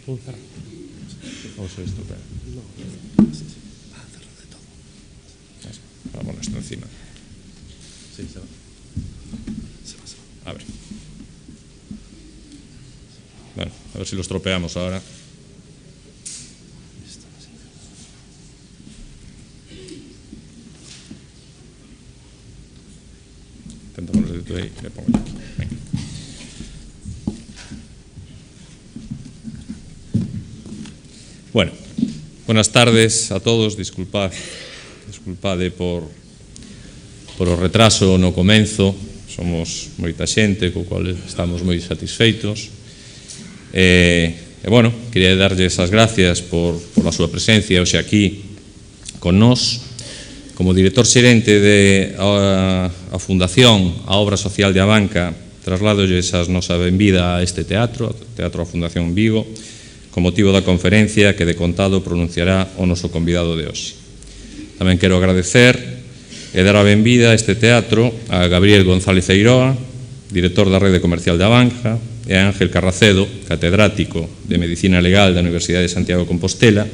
Ou se estropea? Vamos esto encima. Sí, se va. A ver. Bueno, a ver si lo estropeamos ahora. Intenta ponerse tú ahí, le pongo yo aquí. Venga. Bueno, buenas tardes a todos. Disculpade por o retraso no comenzo. Somos moita xente, co cual estamos moi satisfeitos. Bueno, quería darlles as gracias por a súa presencia hoxe aquí con nós. Como director xerente da Fundación, a Obra Social de Abanca, trasladolles a nosa benvida a este teatro, Teatro da Fundación Vigo, con motivo da conferencia que de contado pronunciará o noso convidado de hoxe. Tamén quero agradecer e dar a benvida a este teatro a Gabriel González Eiroa, director da Rede Comercial de Abanca, e a Ángel Carracedo, catedrático de Medicina Legal da Universidade de Santiago de Compostela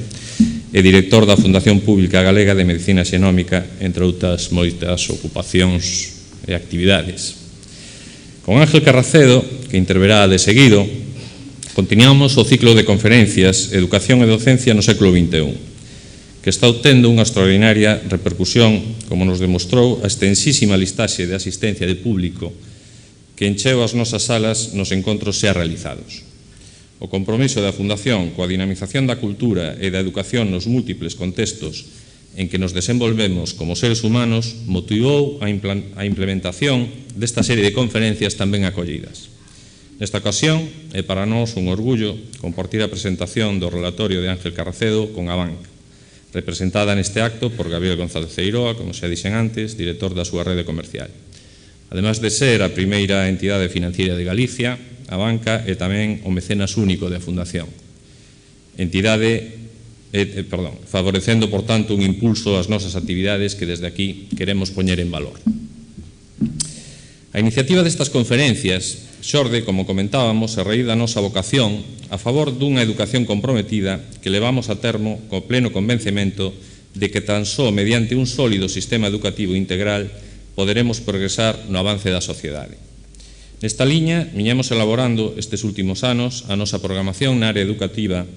e director da Fundación Pública Galega de Medicina Xenómica, entre outras moitas ocupacións e actividades. Con Ángel Carracedo, que interverá de seguido, continuamos o ciclo de conferencias Educación e Docencia no século XXI, que está obtendo unha extraordinaria repercusión, como nos demostrou a extensísima listaxe de asistencia de público que encheu as nosas salas nos encontros xa realizados. O compromiso da Fundación coa dinamización da cultura e da educación nos múltiples contextos en que nos desenvolvemos como seres humanos motivou a implementación desta serie de conferencias tamén acollidas. Nesta ocasión, é para nós un orgullo compartir a presentación do relatorio de Ángel Carracedo con Abanca, representada neste acto por Gabriel González Eiroa, como xa dixen antes, director da súa rede comercial. Ademais de ser a primeira entidade financiera de Galicia, Abanca é tamén o mecenas único da Fundación. Favorecendo, por tanto, un impulso ás nosas actividades que desde aquí queremos poñer en valor. A iniciativa destas conferencias xorde, como comentábamos, a raíz da nosa vocación a favor dunha educación comprometida que levamos a termo co pleno convencemento de que tan só mediante un sólido sistema educativo integral poderemos progresar no avance da sociedade. Nesta liña, viñemos elaborando estes últimos anos a nosa programación na área educativa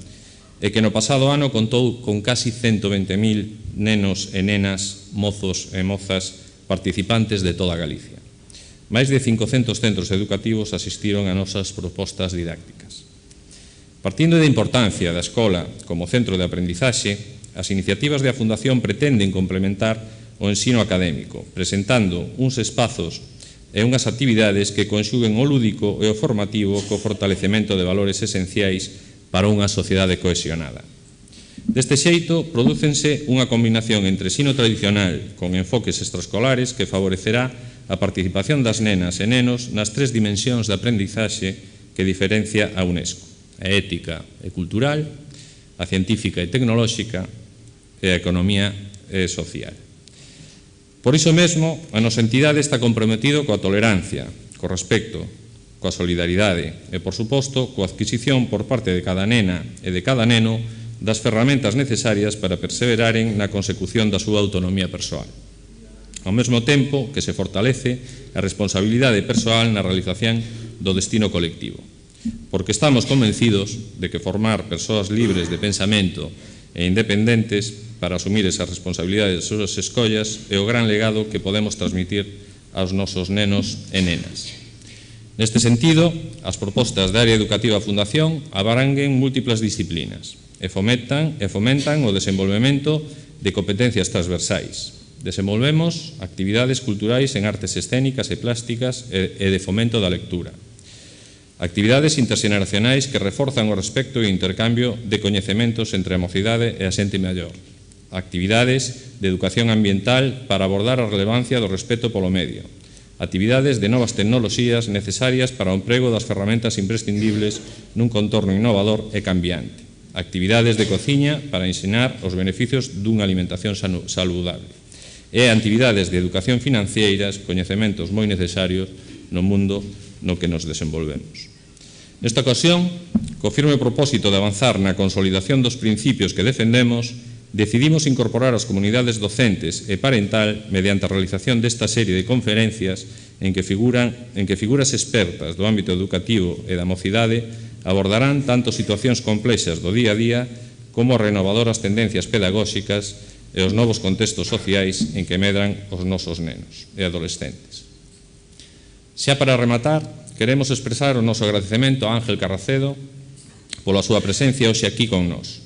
e que no pasado ano contou con casi 120.000 nenos e nenas, mozos e mozas participantes de toda Galicia. Máis de 500 centros educativos asistiron a nosas propostas didácticas. Partindo da importancia da escola como centro de aprendizaxe, as iniciativas da Fundación pretenden complementar o ensino académico, presentando uns espazos e unhas actividades que conxuguen o lúdico e o formativo co fortalecemento de valores esenciais para unha sociedade cohesionada. Deste xeito, prodúcense unha combinación entre ensino tradicional con enfoques extraescolares que favorecerá a participación das nenas e nenos nas tres dimensións de aprendizaxe que diferencia a UNESCO: a ética e cultural, a científica e tecnolóxica e a economía e social. Por iso mesmo, a nosa entidade está comprometido coa tolerancia, co respecto, coa solidaridade e, por suposto, coa adquisición por parte de cada nena e de cada neno das ferramentas necesarias para perseveraren na consecución da súa autonomía persoal. Ao mesmo tempo que se fortalece a responsabilidade persoal na realización do destino colectivo, porque estamos convencidos de que formar persoas libres de pensamento e independentes para asumir esas responsabilidades das súas escollas é o gran legado que podemos transmitir aos nosos nenos e nenas. Neste sentido, as propostas da área educativa Fundación abaranguen múltiplas disciplinas e fomentan o desenvolvemento de competencias transversais. Desenvolvemos actividades culturais en artes escénicas e plásticas e de fomento da lectura. Actividades interxeneracionais que reforzan o respecto e o intercambio de coñecementos entre a mocidade e a xente maior. Actividades de educación ambiental para abordar a relevancia do respeto polo medio. Actividades de novas tecnoloxías necesarias para o emprego das ferramentas imprescindibles nun contorno innovador e cambiante. Actividades de cociña para ensinar os beneficios dunha alimentación saludable. E actividades de educación financeiras, coñecementos moi necesarios no mundo no que nos desenvolvemos. Nesta ocasión, co firme propósito de avanzar na consolidación dos principios que defendemos, decidimos incorporar as comunidades docentes e parental mediante a realización desta serie de conferencias en que figuras expertas do ámbito educativo e da mocidade abordarán tanto situacións complexas do día a día como renovadoras tendencias pedagóxicas e os novos contextos sociais en que medran os nosos nenos e adolescentes. Xa para rematar, queremos expresar o noso agradecemento a Ángel Carracedo pola súa presencia hoxe aquí con nós.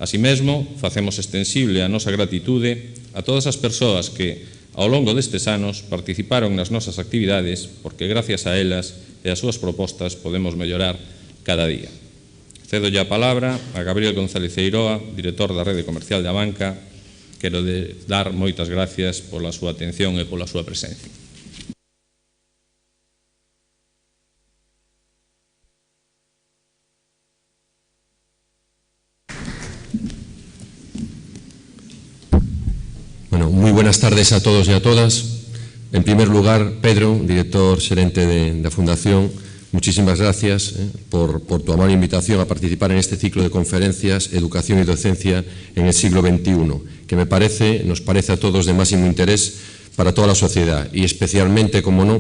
Así mesmo, facemos extensible a nosa gratitude a todas as persoas que, ao longo destes anos, participaron nas nosas actividades, porque gracias a elas e as súas propostas podemos mellorar cada día. Cedo ya a palabra a Gabriel González Eiroa, director da Rede Comercial da Banca. Quero dar moitas gracias pola súa atención e pola súa presencia. Muy buenas tardes a todos y a todas. En primer lugar, Pedro, director xerente de la Fundación, muchísimas gracias por tu amable invitación a participar en este ciclo de conferencias Educación y Docencia en el siglo XXI, que nos parece a todos de máximo interés para toda la sociedad y especialmente, como no,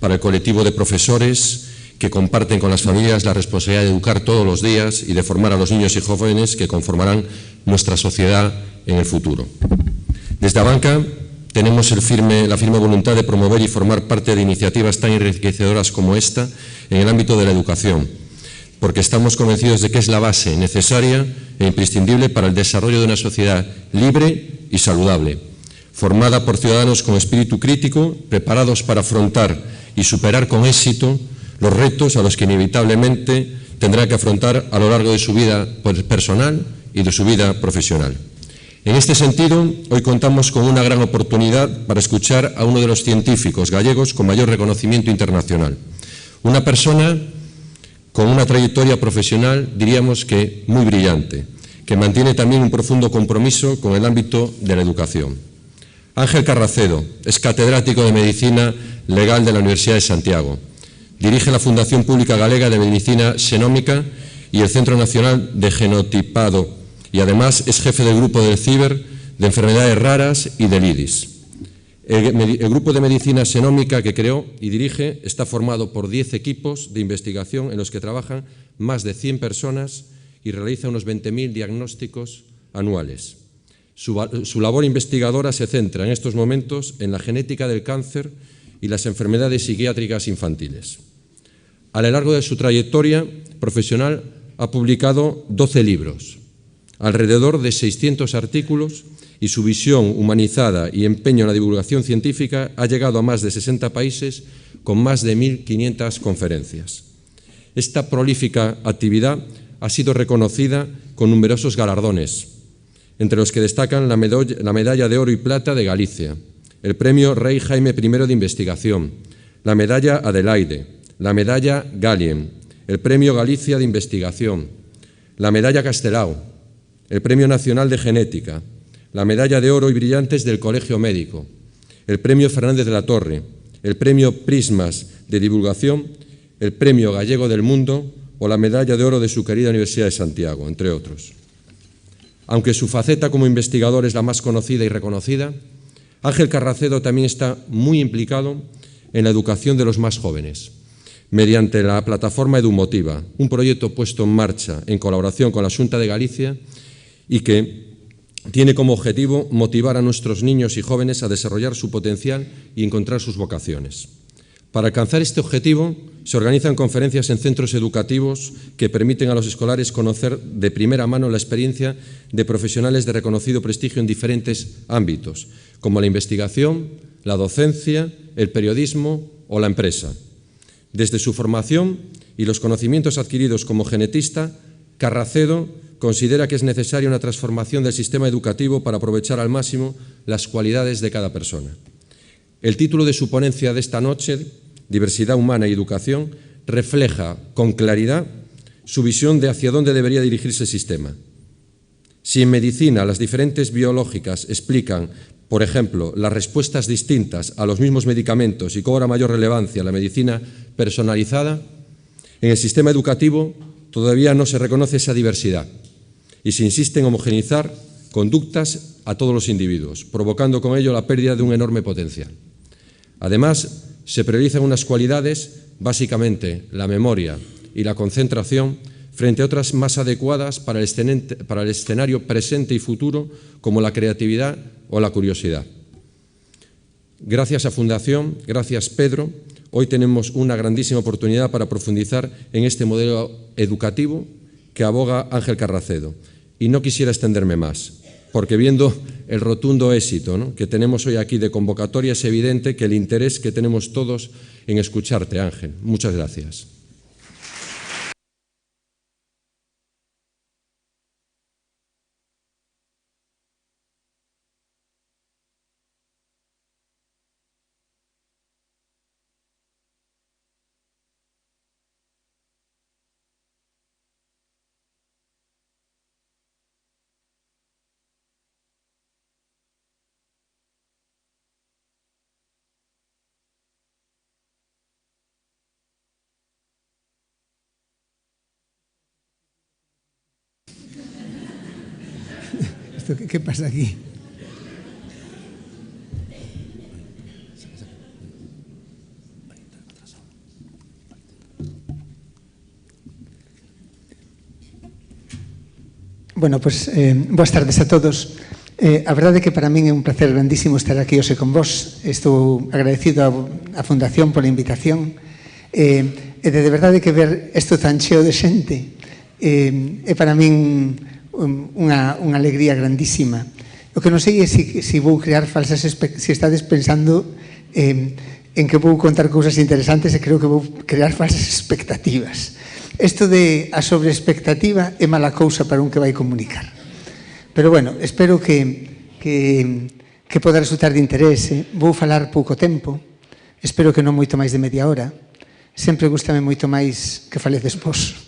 para el colectivo de profesores que comparten con las familias la responsabilidad de educar todos los días y de formar a los niños y jóvenes que conformarán nuestra sociedad en el futuro. Desde la Banca tenemos la firme voluntad de promover y formar parte de iniciativas tan enriquecedoras como esta en el ámbito de la educación, porque estamos convencidos de que es la base necesaria e imprescindible para el desarrollo de una sociedad libre y saludable, formada por ciudadanos con espíritu crítico, preparados para afrontar y superar con éxito los retos a los que inevitablemente tendrá que afrontar a lo largo de su vida personal y de su vida profesional. En este sentido, hoy contamos con una gran oportunidad para escuchar a uno de los científicos gallegos con mayor reconocimiento internacional. Una persona con una trayectoria profesional, diríamos que muy brillante, que mantiene también un profundo compromiso con el ámbito de la educación. Ángel Carracedo es catedrático de Medicina Legal de la Universidad de Santiago. Dirige la Fundación Pública Galega de Medicina Xenómica y el Centro Nacional de Genotipado, y además es jefe del grupo del CIBER de enfermedades raras y del IDIS. El grupo de medicina xenómica que creó y dirige está formado por 10 equipos de investigación en los que trabajan más de 100 personas y realiza unos 20.000 diagnósticos anuales. Su labor investigadora se centra en estos momentos en la genética del cáncer y las enfermedades psiquiátricas infantiles. A lo largo de su trayectoria profesional ha publicado 12 libros, alrededor de 600 artículos, y su visión humanizada y empeño en la divulgación científica ha llegado a más de 60 países con más de 1.500 conferencias. Esta prolífica actividad ha sido reconocida con numerosos galardones, entre los que destacan la Medalla de Oro y Plata de Galicia, el Premio Rey Jaime I de Investigación, la Medalla Adelaide, la Medalla Galien, el Premio Galicia de Investigación, la Medalla Castelao, el Premio Nacional de Genética, la Medalla de Oro y Brillantes del Colegio Médico, el Premio Fernández de la Torre, el Premio Prismas de Divulgación, el Premio Gallego del Mundo o la Medalla de Oro de su querida Universidad de Santiago, entre otros. Aunque su faceta como investigador es la más conocida y reconocida, Ángel Carracedo también está muy implicado en la educación de los más jóvenes, mediante la plataforma Edumotiva, un proyecto puesto en marcha en colaboración con la Xunta de Galicia y que tiene como objetivo motivar a nuestros niños y jóvenes a desarrollar su potencial y encontrar sus vocaciones. Para alcanzar este objetivo, se organizan conferencias en centros educativos que permiten a los escolares conocer de primera mano la experiencia de profesionales de reconocido prestigio en diferentes ámbitos, como la investigación, la docencia, el periodismo o la empresa. Desde su formación y los conocimientos adquiridos como genetista, Carracedo considera que es necesaria una transformación del sistema educativo para aprovechar al máximo las cualidades de cada persona. El título de su ponencia de esta noche, Diversidad Humana y Educación, refleja con claridad su visión de hacia dónde debería dirigirse el sistema. Si en medicina las diferentes biológicas explican, por ejemplo, las respuestas distintas a los mismos medicamentos y cobra mayor relevancia la medicina personalizada, En el sistema educativo todavía no se reconoce esa diversidad y se insiste en homogeneizar conductas a todos los individuos, provocando con ello la pérdida de un enorme potencial. Además, se priorizan unas cualidades, básicamente la memoria y la concentración, frente a otras más adecuadas para el escenario presente y futuro, como la creatividad o la curiosidad. Gracias a Fundación, gracias Pedro, hoy tenemos una grandísima oportunidad para profundizar en este modelo educativo que aboga Ángel Carracedo. Y no quisiera extenderme más, porque viendo el rotundo éxito, ¿no?, que tenemos hoy aquí de convocatoria, es evidente que el interés que tenemos todos en escucharte, Ángel. Muchas gracias. ¿Qué pasa aquí? Bueno, pues boas tardes a todos. A verdade é que para min é un placer grandísimo estar aquí hoxe con vos. Estou agradecido á Fundación pola invitación e de verdade que ver isto tan cheo de xente é para min unha alegría grandísima. O que non sei é se vou crear falsas expectativas, se estades pensando en que vou contar cousas interesantes, e creo que vou crear falsas expectativas. Isto de a sobreexpectativa é mala cousa para un que vai comunicar. Pero, bueno, espero que poda resultar de interese. Vou falar pouco tempo, espero que non moito máis de media hora. Sempre gustame moito máis que fale despois.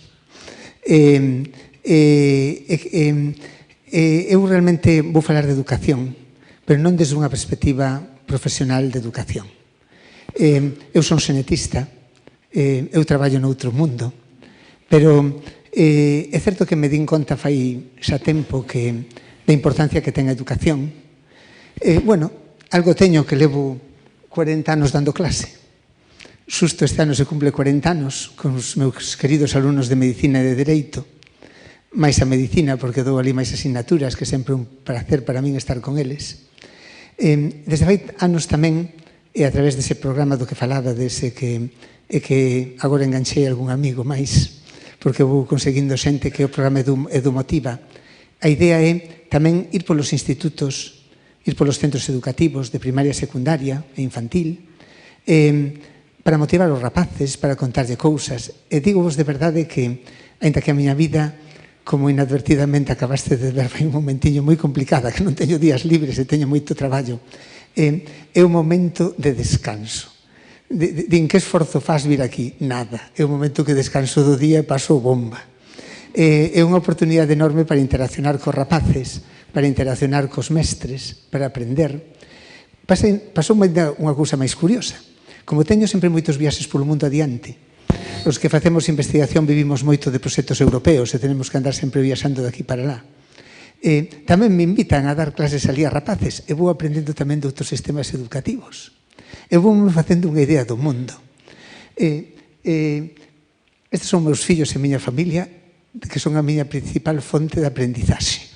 Eu realmente vou falar de educación, pero non desde unha perspectiva profesional de educación. Eu son xenetista, eu traballo noutro mundo, pero é certo que me din conta fai xa tempo da importancia que ten a educación. Bueno, algo teño que levo 40 anos dando clase. Xusto este ano se cumple 40 anos con os meus queridos alumnos de Medicina e de Dereito, máis a Medicina, porque dou ali máis asignaturas, que sempre un placer para min estar con eles. Desde fai anos tamén, e a través dese programa do que falaba, dese que agora enganchei algún amigo máis, porque vou conseguindo xente que o programa Edumotiva. A idea é tamén ir polos institutos, ir polos centros educativos de primaria, secundaria e infantil, para motivar os rapaces, para contarlle cousas. E digo vos de verdade que, aínda que a miña vida, como inadvertidamente acabaste de ver, foi un momentiño moi complicada, que non teño días libres e teño moito traballo, é un momento de descanso. Din que esforzo faz vir aquí? Nada. É un momento que descanso do día e paso bomba. É unha oportunidade enorme para interaccionar cos rapaces, para interaccionar cos mestres, para aprender. Pasou unha cousa máis curiosa. Como teño sempre moitos viaxes polo mundo adiante, os que facemos investigación vivimos moito de proxectos europeos e tenemos que andar sempre viaxando de aquí para lá. Tamén me invitan a dar clases ali a rapaces e vou aprendendo tamén de outros sistemas educativos. Eu vou me facendo unha idea do mundo. Estes son meus fillos e miña familia, que son a miña principal fonte de aprendizaxe.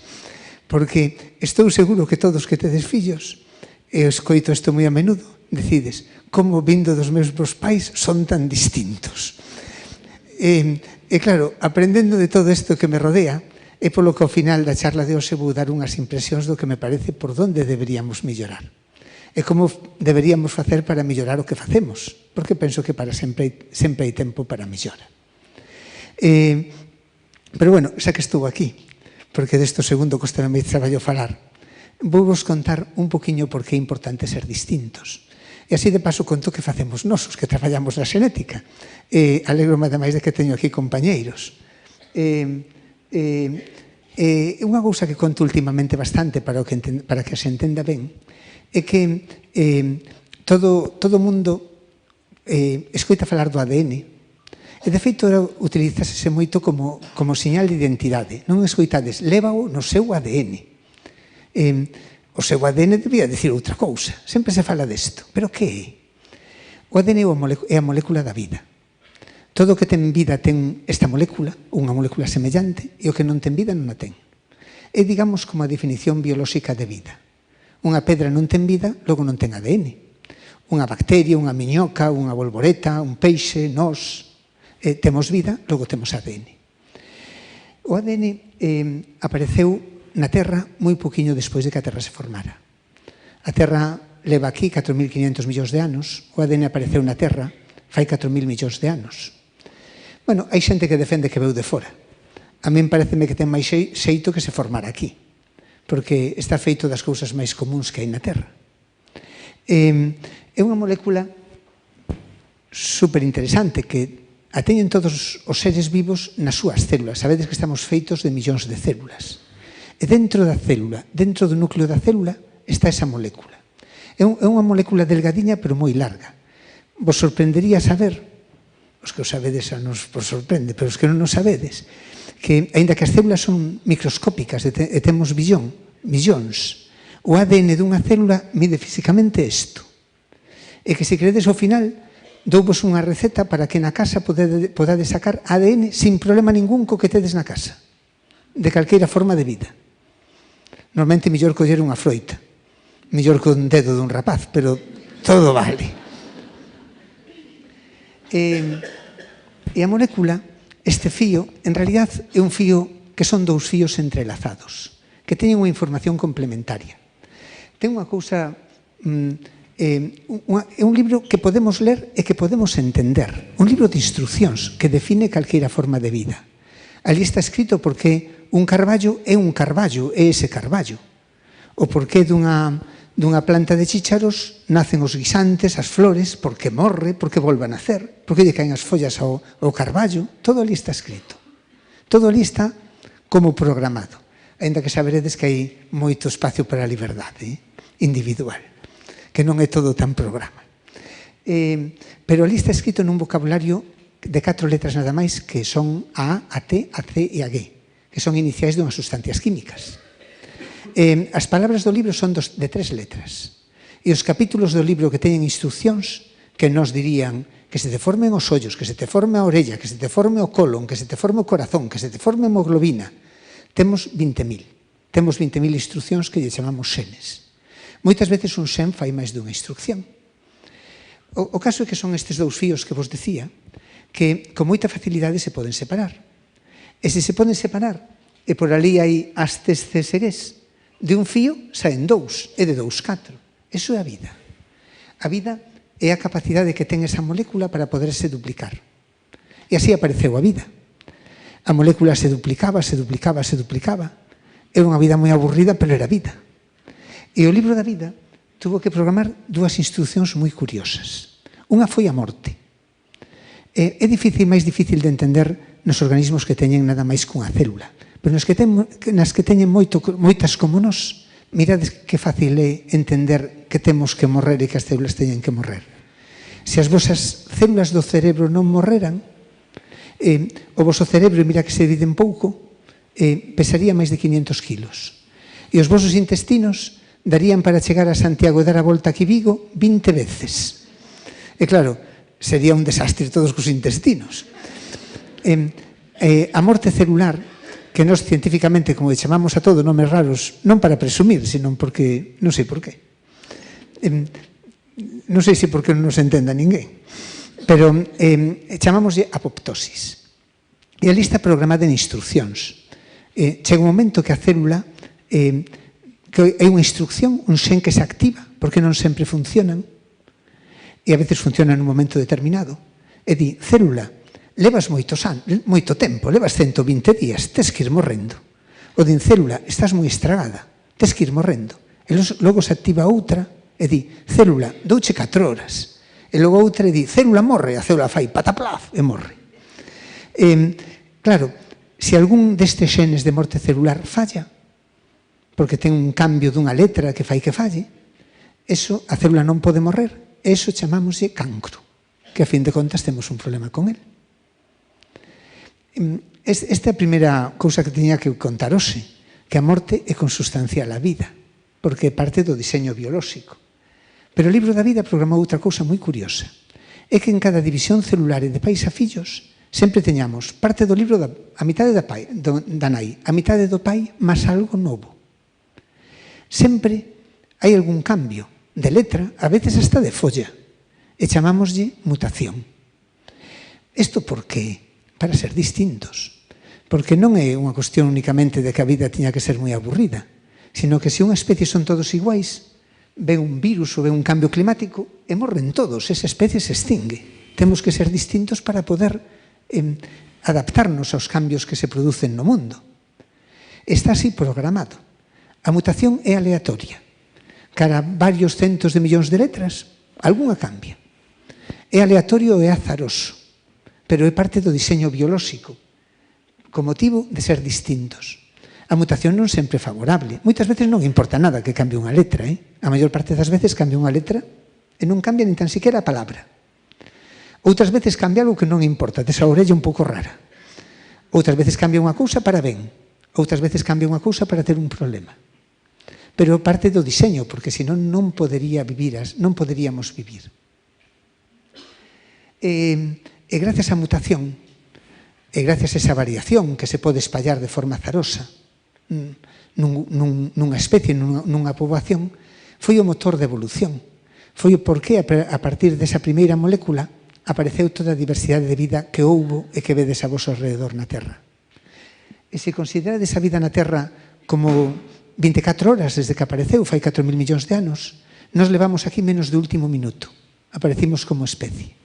Porque estou seguro que todos que tedes fillos, e escoito isto moi a menudo, decides como vindo dos mesmos pais son tan distintos. E claro, aprendendo de todo isto que me rodea, é polo que ao final da charla de hoxe vou dar unhas impresións do que me parece por onde deberíamos mellorar. E como deberíamos facer para mellorar o que facemos, porque penso que para sempre hai tempo para mellora. Pero, bueno, xa que estou aquí, porque desto segundo costame máis traballo falar, vou vos contar un poquinho por que é importante ser distintos. E así de paso conto que facemos nosos, que traballamos na xenética. Alegro-me ademais de que teño aquí compañeiros. Unha cousa que conto últimamente bastante para que se entenda ben, é que todo mundo escoita falar do ADN E, de feito, utilizase moito como señal de identidade. Non escoitades, lévao no seu ADN. O seu ADN debía dicir outra cousa. Sempre se fala desto. Pero que é? O ADN é a molécula da vida. Todo o que ten vida ten esta molécula, unha molécula semellante, e o que non ten vida non a ten. É, digamos, como a definición biolóxica de vida. Unha pedra non ten vida, logo non ten ADN. Unha bacteria, unha miñoca, unha bolboreta, un peixe, nós, temos vida, logo temos ADN. O ADN apareceu na Terra moi poquinho despois de que a Terra se formara. A Terra leva aquí 4.500 millóns de anos, o ADN apareceu na Terra fai 4.000 millóns de anos. Bueno, hai xente que defende que veu de fora. A min pareceme que ten máis xeito que se formara aquí, porque está feito das cousas máis comuns que hai na Terra. É unha molécula superinteresante que a teñen todos os seres vivos nas súas células. Sabedes que estamos feitos de millóns de células. E dentro da célula, dentro do núcleo da célula, está esa molécula. É unha molécula delgadiña, pero moi larga. Vos sorprendería saber, os que o sabedes xa nos sorprende, pero os que non o sabedes, que, aínda que as células son microscópicas e temos millóns, o ADN dunha célula mide físicamente isto. E que se credes ao final, douvos unha receta para que na casa podades sacar ADN sin problema ningún co que tedes na casa, de calqueira forma de vida. Normalmente mellor coller unha froita, mellor que un dedo dun rapaz, pero todo vale. E a molécula, este fío, en realidad é un fío que son dous fíos entrelazados, que teñen unha información complementaria. Ten unha cousa, é un libro que podemos ler e que podemos entender, un libro de instruccións que define calqueira forma de vida. Ali está escrito porque un carballo é un carballo, é ese carballo, o porque dunha planta de chícharos nacen os guisantes, as flores, porque morre, porque volve a nacer, porque lle caen as follas ao carballo, todo ali está escrito. Todo ali está como programado, aínda que saberedes que hai moito espacio para a liberdade individual, que non é todo tan programa. Pero ali está escrito nun vocabulario de 4 letras nada máis, que son a T, a C e a G, que son iniciais dunhas sustancias químicas. As palabras do libro son de 3 letras. E os capítulos do libro que teñen instruccións que nos dirían que se te formen os ollos, que se te forme a orella, que se te forme o colon, que se te forme o corazón, que se te forme a hemoglobina. Temos 20.000. Temos 20.000 instruccións que lle chamamos xenes. Moitas veces un xen fai máis dunha instrucción. O caso é que son estes dous fíos que vos decía, que con moita facilidade se poden separar. E se se poden separar, e por ali hai hastes cesegués, de un fío saen 2, e de 2, 4. Eso é a vida. A vida é a capacidade que ten esa molécula para poderse duplicar. E así apareceu a vida. A molécula se duplicaba, se duplicaba, se duplicaba. Era unha vida moi aburrida, pero era vida. E o libro da vida tuvo que programar 2 instruccións moi curiosas. Unha foi a morte. É máis difícil de entender nos organismos que teñen nada máis cunha célula. Pero nas que teñen moitas como nós, mirades que fácil é entender que temos que morrer e que as células teñen que morrer. Se as vosas células do cerebro non morreran, o voso cerebro, mira que se divide en pouco, pesaría máis de 500 kilos. E os vosos intestinos darían para chegar a Santiago e dar a volta aquí Vigo 20 veces. E claro, sería un desastre todos cos intestinos. A morte celular, que nós científicamente, como chamamos a todo nomes raros, non para presumir, sino porque non sei por qué. Non sei se porque non nos entenda ninguén, pero chamámoslle apoptosis. E ali está programada en instruccións. Chega un momento que a célula, que hai unha instrucción, un xen que se activa, porque non sempre funcionan, e a veces funcionan nun momento determinado, e di, célula, levas moito tempo, levas 120 días, tes que ir morrendo. O din, célula, estás moi estragada, tes que ir morrendo. E logo se activa outra e di, célula, douche 4 horas. E logo outra e di, célula morre, a célula fai pataplaf e morre. Claro, se algún destes xenes de morte celular falla, porque ten un cambio dunha letra que fai que falle, eso, a célula non pode morrer, eso chamámoslle cancro, que a fin de contas temos un problema con el. Esta é a primeira cousa que teña que contar hoxe, que a morte é consustancial á vida, porque é parte do diseño biolóxico. Pero o libro da vida programou outra cousa moi curiosa, é que en cada división celular e de pais a fillos sempre teñamos parte do libro a mitade da nai, a mitade do pai, máis algo novo. Sempre hai algún cambio de letra, a veces hasta de folla, e chamámoslle mutación. Isto por qué? Para ser distintos. Porque non é unha cuestión únicamente de que a vida tiña que ser moi aburrida, sino que se unha especie son todos iguais, ven un virus ou ven un cambio climático e morren todos, esa especie se extingue. Temos que ser distintos para poder adaptarnos aos cambios que se producen no mundo. Está así programado. A mutación é aleatoria. Cara varios centos de millóns de letras, algunha cambia. É aleatorio e azaroso, pero é parte do diseño biolóxico, co motivo de ser distintos. A mutación non sempre é favorable. Moitas veces non importa nada que cambie unha letra. A maior parte das veces cambia unha letra e non cambia nin tan siquiera a palabra. Outras veces cambia algo que non importa, desa orella un pouco rara. Outras veces cambia unha cousa para ben. Outras veces cambia unha cousa para ter un problema. Pero parte do diseño, porque senón non poderíamos vivir. E gracias á mutación, e gracias a esa variación que se pode espallar de forma azarosa nunha especie, nunha poboación, foi o motor de evolución. Foi o porqué a partir desa primeira molécula apareceu toda a diversidade de vida que houbo e que vedes a vos alrededor na Terra. E se considerades a vida na Terra como 24 horas desde que apareceu, fai 4.000 millóns de anos, nos levamos aquí menos de último minuto. Aparecimos como especie.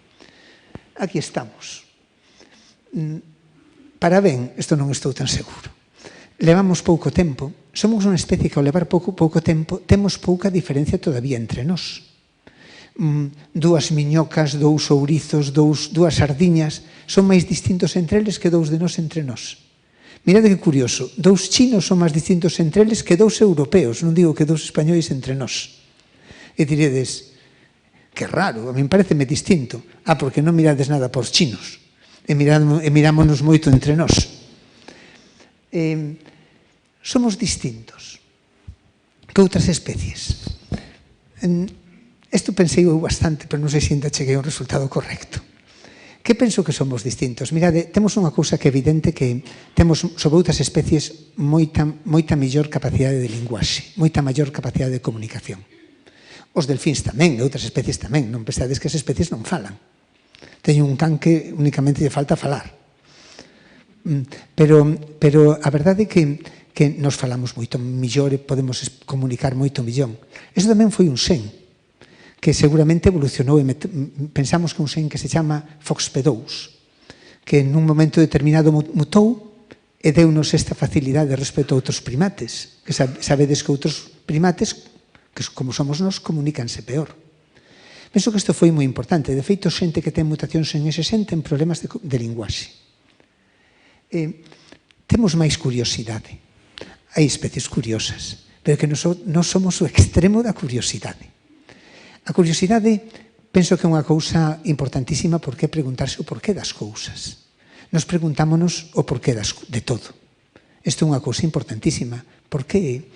Aquí estamos. Para ben, isto non estou tan seguro. Levamos pouco tempo, somos unha especie que ao levar pouco tempo temos pouca diferencia todavía entre nós. Dúas miñocas, dous ourizos, dúas sardiñas son máis distintos entre eles que dous de nós entre nós. Mirade que curioso, dous chinos son máis distintos entre eles que dous europeos, non digo que dous españois entre nós. E diredes, que raro, a min pareceme distinto. Porque non mirades nada por chinos e mirámonos moito entre nós. Somos distintos que outras especies. Isto pensei eu bastante, pero non sei se ainda cheguei a un resultado correcto. Que penso que somos distintos? Mirade, temos unha cousa que é evidente, que temos sobre outras especies moita mellor capacidade de linguaxe, moita maior capacidade de comunicación. Os delfíns tamén, e outras especies tamén. Non pensades que as especies non falan. Teño un can que únicamente lle falta falar. Pero a verdade é que nos falamos moito mellor e podemos comunicar moito millón. Iso tamén foi un sen que seguramente evolucionou e pensamos que un sen que se chama FOXP2, que nun momento determinado mutou e deunos esta facilidade respecto a outros primates, que sabedes que outros primates, que como somos nós, comunícanse peor. Penso que isto foi moi importante. De feito, xente que ten mutacións en ese sen ten problemas de linguaxe. Temos máis curiosidade. Hai especies curiosas, pero que nós somos o extremo da curiosidade. A curiosidade penso que é unha cousa importantísima, porque é preguntarse o porqué das cousas. Nos preguntámonos o porqué de todo. Isto é unha cousa importantísima. Porqué?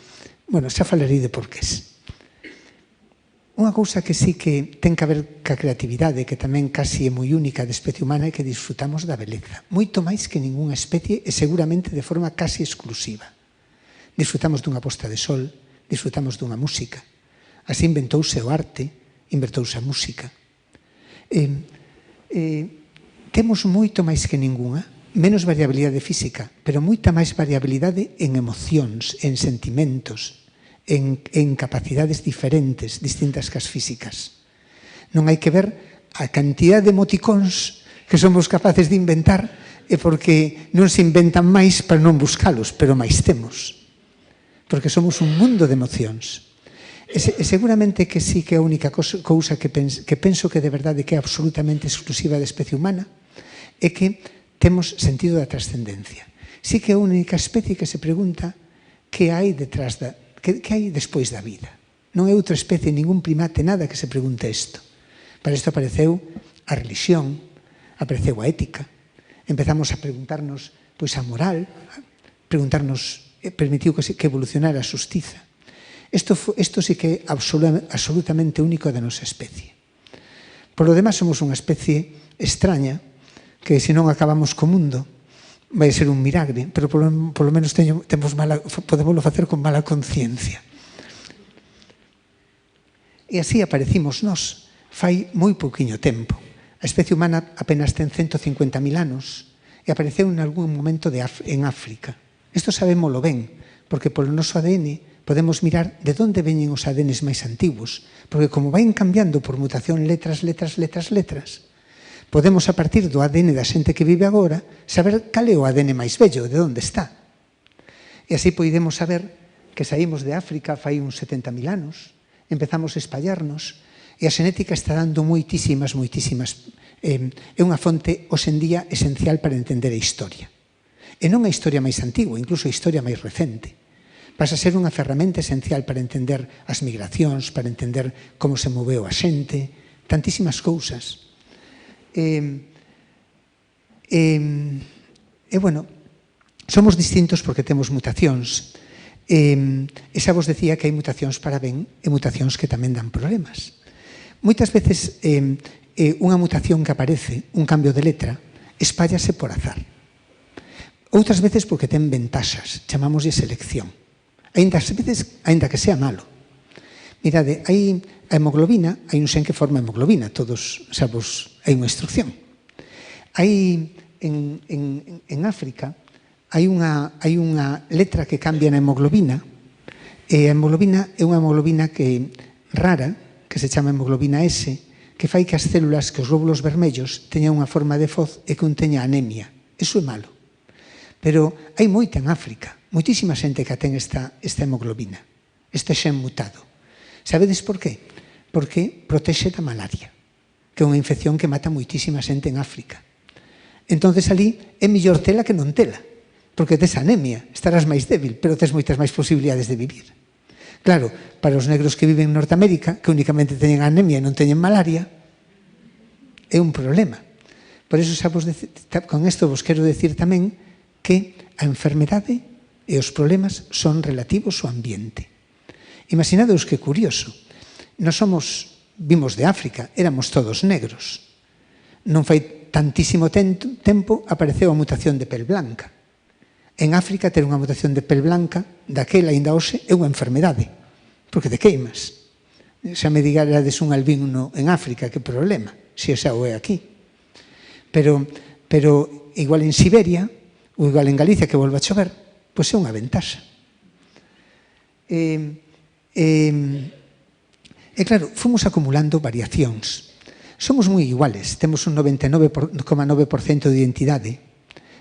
Bueno, xa falarei de porqués. Unha cousa que sí que ten que ver ca creatividade, que tamén casi é moi única da especie humana, é que disfrutamos da beleza. Moito máis que ningunha especie e seguramente de forma casi exclusiva. Disfrutamos dunha posta de sol, disfrutamos dunha música. Así inventouse o arte, inventouse a música. Temos moito máis que ningunha, menos variabilidade física, pero moita máis variabilidade en emocións, en sentimentos, en capacidades diferentes, distintas que as físicas. Non hai que ver a cantidad de emoticóns que somos capaces de inventar, e porque non se inventan máis para non buscalos, pero máis temos. Porque somos un mundo de emocións. E seguramente que sí que a única cousa que penso que de verdade que é absolutamente exclusiva da especie humana é que temos sentido da trascendencia. Sí que é a única especie que se pregunta que hai detrás que hai despois da vida. Non é outra especie, ningún primate, nada que se pregunte isto. Para isto apareceu a religión, apareceu a ética, empezamos a preguntarnos pois a moral, permitiu que evolucionara a xustiza. Isto sí que é absolutamente único da nosa especie. Por lo demás, somos unha especie extraña, que se non acabamos co mundo, vai ser un milagre, pero por lo menos podemos facer con mala conciencia. E así aparecimos nós, fai moi pouquiño tempo. A especie humana apenas ten 150.000 anos e apareceu en algún momento en África. Isto sabémolo ben, porque polo noso ADN podemos mirar de onde veñen os ADNs máis antigos, porque como vai cambiando por mutación letras, podemos a partir do ADN da xente que vive agora saber cal é o ADN máis vello, de onde está. E así podemos saber que saímos de África fai uns 70.000 anos, empezamos a espallarnos, e a xenética está dando moitísimas. É unha fonte, hoxendía, esencial para entender a historia. E non a historia máis antigua, incluso a historia máis recente. Pasa a ser unha ferramenta esencial para entender as migracións, para entender como se moveu a xente, tantísimas cousas. Bueno, somos distintos porque temos mutacións. Esa vos decía que hai mutacións para ben e mutacións que tamén dan problemas. Moitas veces unha mutación que aparece, un cambio de letra, espállase por azar. Outras veces porque ten ventaxas, chamámoslle selección. Ainda que sea malo. Mirade, hai a hemoglobina, hai un xen que forma hemoglobina, todos sabemos, hai unha instrucción. Hai en África, hai unha letra que cambia na hemoglobina, e a hemoglobina é unha hemoglobina rara, que se chama hemoglobina S, que fai que as células, que os glóbulos vermellos, teñan unha forma de foz e que teña anemia. Iso é malo. Pero hai moita en África, moitísima xente que ten esta hemoglobina, este xen mutado. Sabedes por qué? Porque protexe da malaria, que é unha infección que mata moitísima xente en África. Entonces ali é mellor tela que non tela, porque tes anemia, estarás máis débil, pero tes moitas máis posibilidades de vivir. Claro, para os negros que viven en Norteamérica, que únicamente teñen anemia e non teñen malaria, é un problema. Por iso, con isto vos quero decir tamén que a enfermedade e os problemas son relativos ao ambiente. Imaginadeos que curioso, vimos de África, éramos todos negros. Non fai tantísimo tempo apareceu a mutación de pel blanca. En África ter unha mutación de pel blanca, daquela ainda hoxe, é unha enfermedade, porque te queimas. Xa me digarades un albino en África, que problema, se xa o é aquí. Pero igual en Siberia, ou igual en Galicia que volva a chover, pois é unha ventaxa. E claro, fomos acumulando variacións. Somos moi iguales, temos un 99,9% de identidade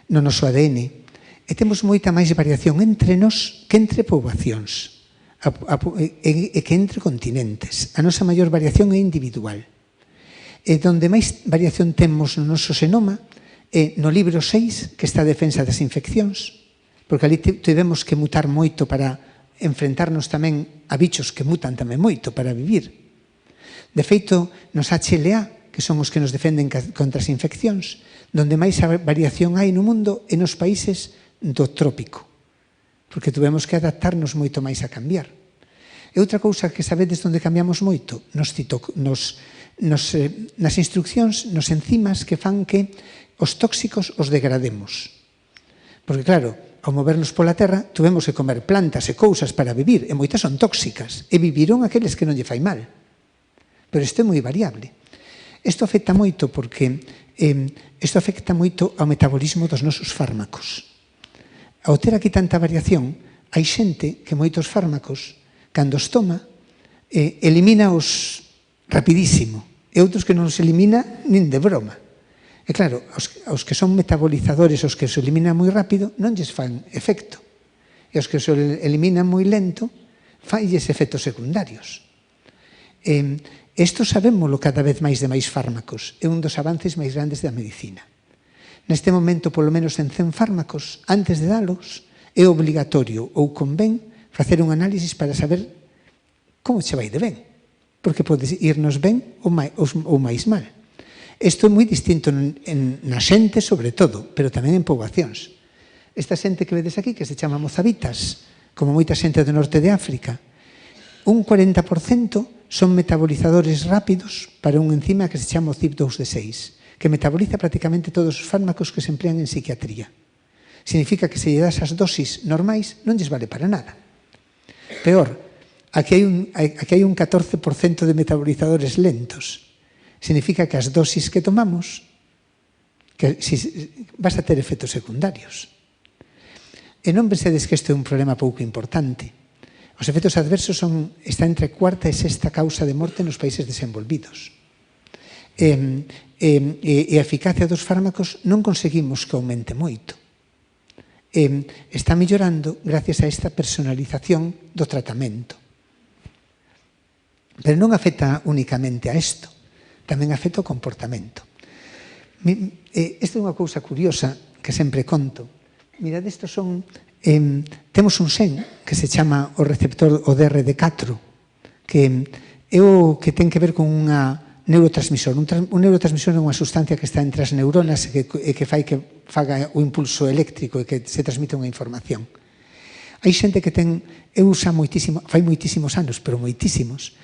no noso ADN, e temos moita máis variación entre nós que entre poboacións e que entre continentes. A nosa maior variación é individual. E donde máis variación temos no noso xenoma é no libro 6, que está a defensa das infeccións, porque ali tivemos que mutar moito para enfrentarnos tamén a bichos que mutan tamén moito para vivir. De feito, nos HLA, que son os que nos defenden contra as infeccións, donde máis variación hai no mundo é nos países do trópico, porque tuvemos que adaptarnos moito máis a cambiar. E outra cousa que sabedes onde cambiamos moito, nas instruccións, nos enzimas que fan que os tóxicos os degrademos. Porque claro, ao movernos pola terra, tuvemos que comer plantas e cousas para vivir, e moitas son tóxicas, e viviron aqueles que non lle fai mal. Pero isto é moi variable. Isto afecta moito porque isto afecta moito ao metabolismo dos nosos fármacos. Ao ter aquí tanta variación, hai xente que moitos fármacos, cando os toma, elimina-os rapidísimo, e outros que non os elimina nin de broma. E claro, aos que son metabolizadores, os que os eliminan moi rápido, non lles fan efecto. E os que os eliminan moi lento, failles efectos secundarios. Isto sabémolo cada vez máis de máis fármacos. É un dos avances máis grandes da medicina. Neste momento, polo menos en 100 fármacos, antes de dalos, é obligatorio ou convén facer un análisis para saber como che vai de ben, porque podes irnos ben ou máis mal. Isto é moi distinto na xente, sobre todo, pero tamén en poboacións. Esta xente que vedes aquí, que se chama mozabitas, como moita xente do norte de África, un 40% son metabolizadores rápidos para un enzima que se chama o CYP2D6, que metaboliza prácticamente todos os fármacos que se emplean en psiquiatría. Significa que se lle das as dosis normais non lles vale para nada. Peor, aquí hai un 14% de metabolizadores lentos. Significa que as dosis que tomamos vas a ter efectos secundarios. E non pensedes que isto é un problema pouco importante. Os efectos adversos está entre a cuarta e sexta causa de morte nos países desenvolvidos. E a eficacia dos fármacos non conseguimos que aumente moito. Está mellorando gracias a esta personalización do tratamento. Pero non afecta únicamente a isto, tamén afecta o comportamento. Esta é unha cousa curiosa que sempre conto. Mirad, estos son... temos un xen que se chama o receptor ODRD4, que é o que ten que ver con unha neurotransmisor. Un neurotransmisor é unha sustancia que está entre as neuronas e que fai que faga o impulso eléctrico e que se transmite unha información. Hai xente que ten... Eu usa moitísimo, fai moitísimos anos, pero moitísimos.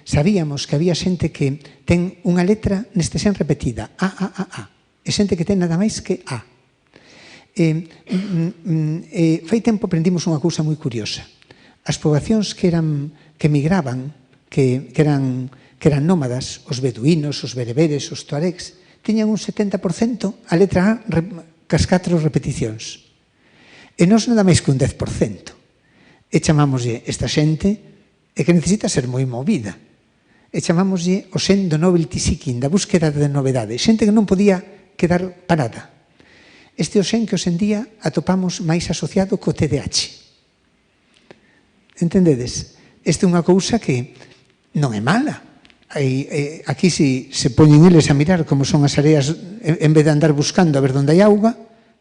Sabíamos que había xente que ten unha letra neste xen repetida, A. E xente que ten nada máis que A. Fai tempo aprendimos unha cousa moi curiosa. As poboacións que migraban, que eran nómadas, os beduínos, os bereberes, os tuaregs, tiñan un 70% a letra A cas 4 repeticións. E nós nada máis que un 10%. E chamámoslle esta xente que necesita ser moi movida. E chamámoslle o xen do novelty seeking, da búsqueda de novedade. Xente que non podía quedar parada. Este é o xen que hoxe en día atopamos máis asociado co TDAH. Entendedes? Esta é unha cousa que non é mala. Aquí se poñen eles a mirar como son as areas, en vez de andar buscando a ver onde hai auga,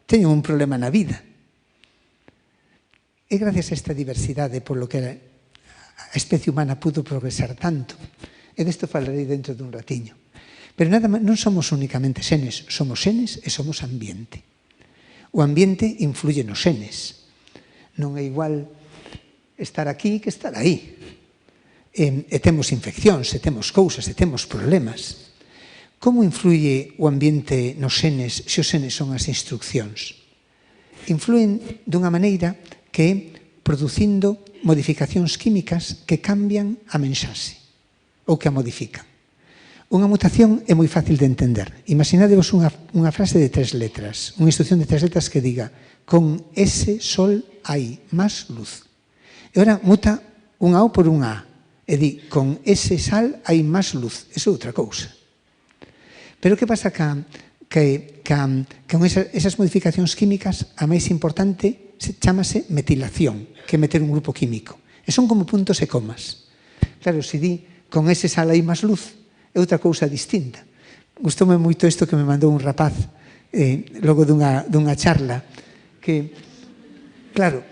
teñen un problema na vida. É gracias a esta diversidade polo que a especie humana pudo progresar tanto. E desto falarei dentro dun ratiño. Pero non somos únicamente xenes, somos xenes e somos ambiente. O ambiente influye nos xenes. Non é igual estar aquí que estar aí. E temos infeccións, e temos cousas, e temos problemas. Como influye o ambiente nos xenes se os xenes son as instruccións? Influen dunha maneira que é producindo modificacións químicas que cambian a mensaxe ou que a modifican. Unha mutación é moi fácil de entender. Imaginadevos unha frase de 3 letras, unha instrucción de 3 letras que diga con ese sol hai máis luz. E ora muta unha O por unha A e di con ese sal hai máis luz. Eso é outra cousa. Pero que pasa con esas modificacións químicas? A máis importante chamase metilación, que é meter un grupo químico. E son como puntos e comas. Claro, se di con ese sal hai máis luz, é outra cousa distinta. Gustoume moito isto que me mandou un rapaz logo dunha charla, que, claro,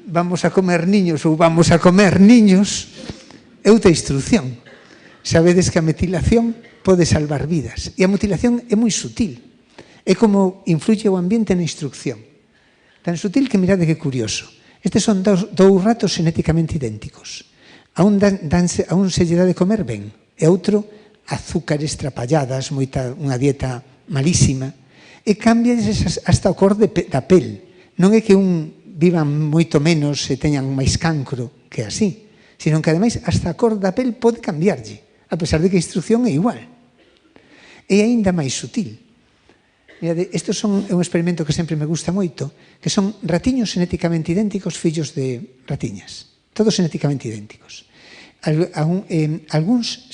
vamos a comer niños ou vamos a comer niños, é outra instrucción. Sabedes que a metilación pode salvar vidas. E a mutilación é moi sutil. É como influye o ambiente na instrucción. Tan sutil que mirade que curioso. Estes son dous ratos xenéticamente idénticos. A un se lle dá de comer ben, e a outro azúcares, trapalladas, unha dieta malísima, e cambia hasta o cor da pel. Non é que un vivan moito menos e teñan máis cancro que así, sino que ademais hasta a cor da pel pode cambiarlle, a pesar de que a instrucción é igual. É aínda máis sutil. Mirade, isto é un experimento que sempre me gusta moito, que son ratiños xenéticamente idénticos, fillos de ratiñas. Todos xenéticamente idénticos. Algúns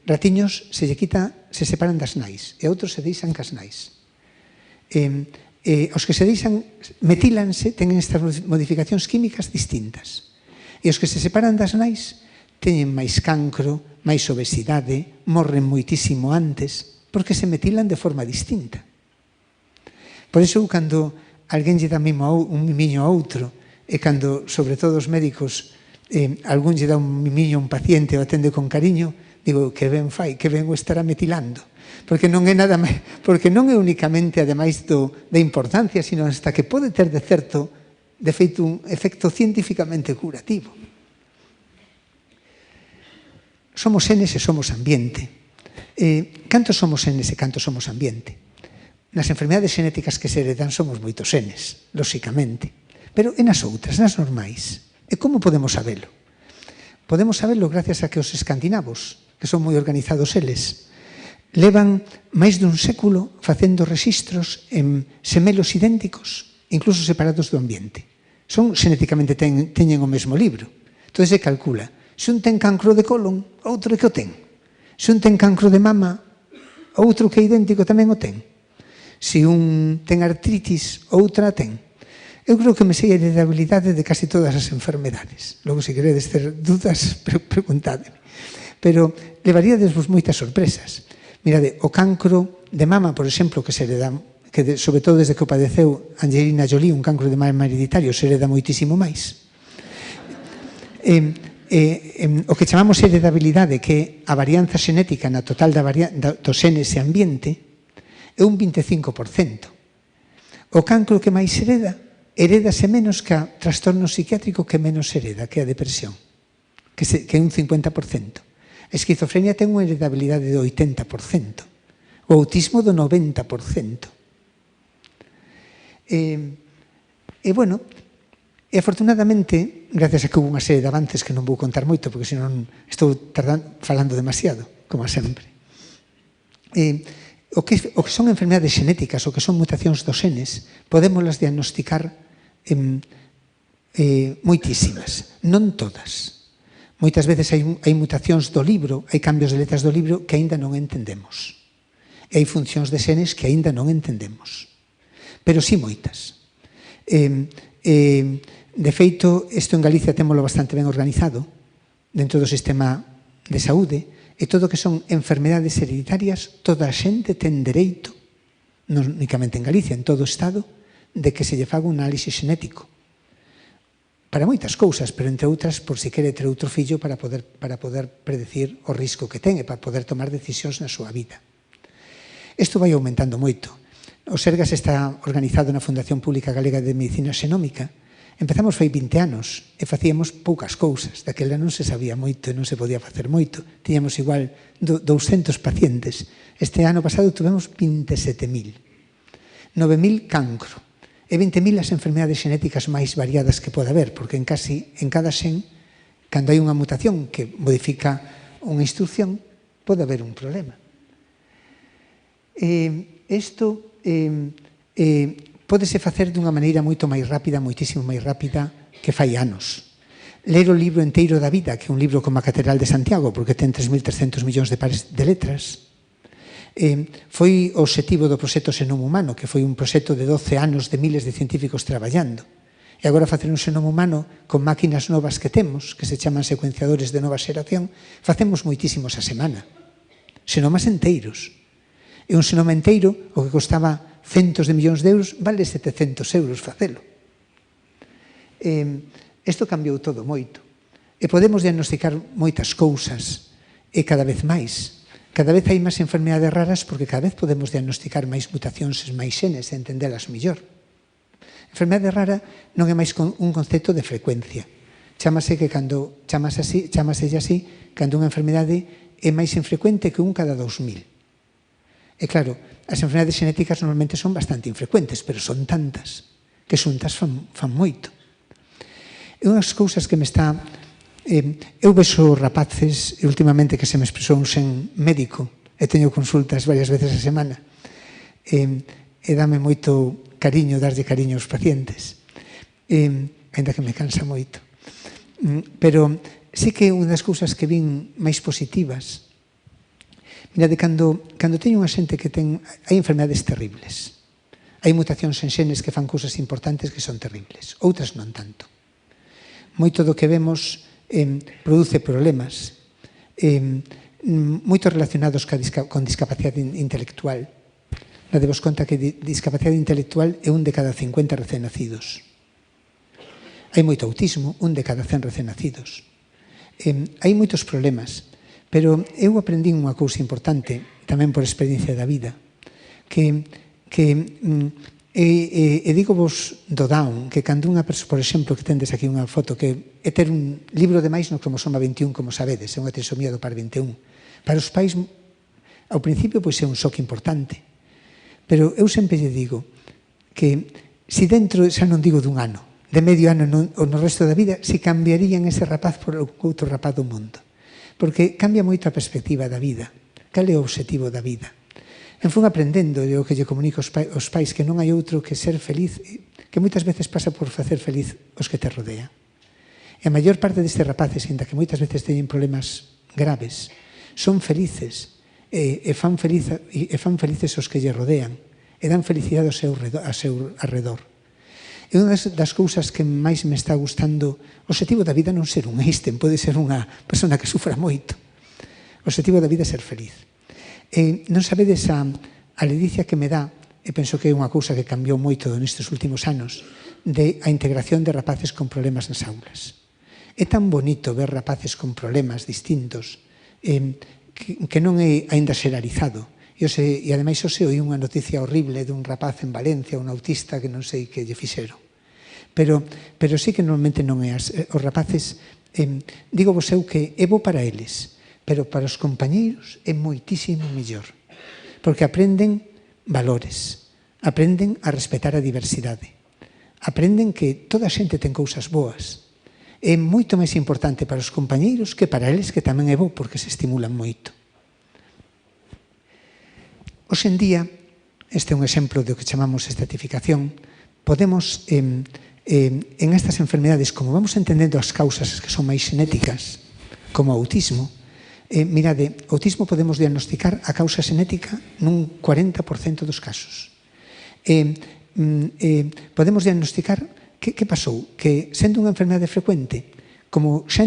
ratiños se separan das nais, e outros se deixan cas nais. Os que se deixan metílanse, teñen estas modificacións químicas distintas. E os que se separan das nais teñen máis cancro, máis obesidade, morren moitísimo antes, porque se metilan de forma distinta. Por iso, cando alguén lle dá un mimiño a outro, e cando, sobre todo os médicos, algún lle dá un mimiño a un paciente e o atende con cariño, Digo, que ben fai, que ben o estará metilando. Porque non é nada máis, porque non é únicamente, ademais da importancia, sino hasta que pode ter de certo, de feito, un efecto científicamente curativo. Somos senes e somos ambiente. Canto somos senes e canto somos ambiente? Nas enfermedades xenéticas que se heredan somos moitos senes, lóxicamente. Pero e nas outras, nas normais? E como podemos sabelo? Podemos sabelo gracias a que os escandinavos, que son moi organizados eles, levan máis dun século facendo rexistros en semelos idénticos, incluso separados do ambiente. Son xenéticamente teñen o mesmo libro. Entón se calcula, se un ten cancro de colon, outro que o ten. Se un ten cancro de mama, outro que é idéntico tamén o ten. Se un ten artritis, outra ten. Eu creo que me sei a heredabilidade de casi todas as enfermedades. Logo, se queredes ter dúdas, preguntádeme. Pero levaríadesvos moitas sorpresas. Mirade, o cancro de mama, por exemplo, que se hereda, sobre todo desde que o padeceu Angelina Jolie, un cancro de mama hereditario, se hereda moitísimo máis. O que chamamos heredabilidade, que é a varianza xenética na total dos senes e ambiente, é un 25%. O cancro que máis hereda, heredase menos que a trastorno psiquiátrico que menos hereda, que a depresión, que é un 50%. A esquizofrenia ten unha heredabilidade do 80%, o autismo do 90%. Bueno, e afortunadamente, gracias a que houve unha serie de avances que non vou contar moito, porque senón estou falando demasiado, como sempre. O que son enfermedades xenéticas, o que son mutacións dos genes, podémoslas diagnosticar moitísimas, non todas. Moitas veces hai mutacións do libro, hai cambios de letras do libro que aínda non entendemos. E hai funcións de xenes que aínda non entendemos. Pero sí moitas. De feito, isto en Galicia témolo bastante ben organizado dentro do sistema de saúde, e todo o que son enfermedades hereditarias, toda a xente ten dereito, non únicamente en Galicia, en todo o Estado, de que se lle faga un análise xenético. Para moitas cousas, pero entre outras, por si quere ter outro fillo para poder predecir o risco que ten e para poder tomar decisións na súa vida. Isto vai aumentando moito. O Sergas está organizado na Fundación Pública Galega de Medicina Xenómica. Empezamos fai 20 anos e facíamos poucas cousas. Daquela non se sabía moito e non se podía facer moito. Tiñamos igual 200 pacientes. Este ano pasado tuvemos 27.000. 9.000 cancro. E 20.000 as enfermedades xenéticas máis variadas que pode haber, porque en cada xen, cando hai unha mutación que modifica unha instrucción, pode haber un problema. Isto pódese facer dunha maneira moito máis rápida, moitísimo máis rápida, que fai anos. Ler o libro enteiro da vida, que é un libro como a Catedral de Santiago, porque ten 3.300 millóns de pares de letras, foi o obxectivo do proxecto Xenoma Humano, que foi un proxecto de 12 anos de miles de científicos traballando. E agora facer un xenoma humano con máquinas novas que temos, que se chaman secuenciadores de nova xeración, facemos moitísimos a semana. Xenomas enteiros. E un xenoma enteiro, o que costaba centos de millóns de euros, vale 700 euros facelo. Isto cambiou todo moito. E podemos diagnosticar moitas cousas, e cada vez máis. Cada vez hai máis enfermedades raras porque cada vez podemos diagnosticar máis mutacións e máis xenes e entendelas mellor. Enfermedade rara non é máis un concepto de frecuencia. Chámase así cando unha enfermedade é máis infrecuente que un cada 2000. E claro, as enfermedades xenéticas normalmente son bastante infrecuentes, pero son tantas que xuntas fan moito. E unhas cousas que me está... Eu vexo rapaces, e últimamente que se me expresou un xen médico, e teño consultas varias veces a semana, e dame moito cariño, darlle cariño aos pacientes, ainda que me cansa moito. Pero sí que unha das cousas que vin máis positivas, mirade, cando teño unha xente que ten... Hai enfermedades terribles, hai mutacións en xenes que fan cousas importantes que son terribles, outras non tanto. Moito do que vemos produce problemas moito relacionados con discapacidade intelectual. Dadevos conta que discapacidade intelectual é un de cada 50 recén nacidos. Hai moito autismo, un de cada 100 recén nacidos. Hai moitos problemas, Pero eu aprendi unha cousa importante, tamén por experiencia da vida, e digo vos do Down, que cando unha persoa, por exemplo, que tendes aquí unha foto, que é ter un libro de máis no cromosoma 21, como sabedes, é unha trisomía do par 21. Para os pais, ao principio, pois é un shock importante. Pero eu sempre lle digo que se dentro, xa non digo dun ano, de medio ano ou no resto da vida, se cambiarían ese rapaz por outro rapaz do mundo. Porque cambia moito a perspectiva da vida. Cal é o objetivo da vida? En fun aprendendo, o que lle comunico aos pais, que non hai outro que ser feliz, que moitas veces pasa por facer feliz os que te rodean. E a maior parte destes rapaces, ainda que moitas veces teñen problemas graves, son felices e fan felices os que lle rodean e dan felicidade ao seu arredor. E unha das cousas que máis me está gustando, o objetivo da vida non ser un Einstein, pode ser unha persona que sufra moito. O objetivo da vida é ser feliz. E non sabedes a ledicia que me dá, e penso que é unha cousa que cambiou moito nestes últimos anos, de a integración de rapaces con problemas nas aulas. É tan bonito ver rapaces con problemas distintos, que non é aínda xeralizado. E ademais hoxe oí unha noticia horrible dun rapaz en Valencia, un autista que non sei que lle fixeron. Pero sí que normalmente non é os rapaces, digo vos eu que é bo para eles, pero para os compañeiros é moitísimo mellor, porque aprenden valores, aprenden a respetar a diversidade, aprenden que toda a xente ten cousas boas. É moito máis importante para os compañeiros que para eles, que tamén é bo, porque se estimulan moito. Hoxe en día, este é un exemplo do que chamamos estratificación, podemos, en estas enfermedades, como vamos entendendo as causas que son máis xenéticas, como o autismo, mirade, o autismo podemos diagnosticar a causa xenética nun 40% dos casos. Podemos diagnosticar que pasou? Que, sendo unha enfermedade frecuente, como xa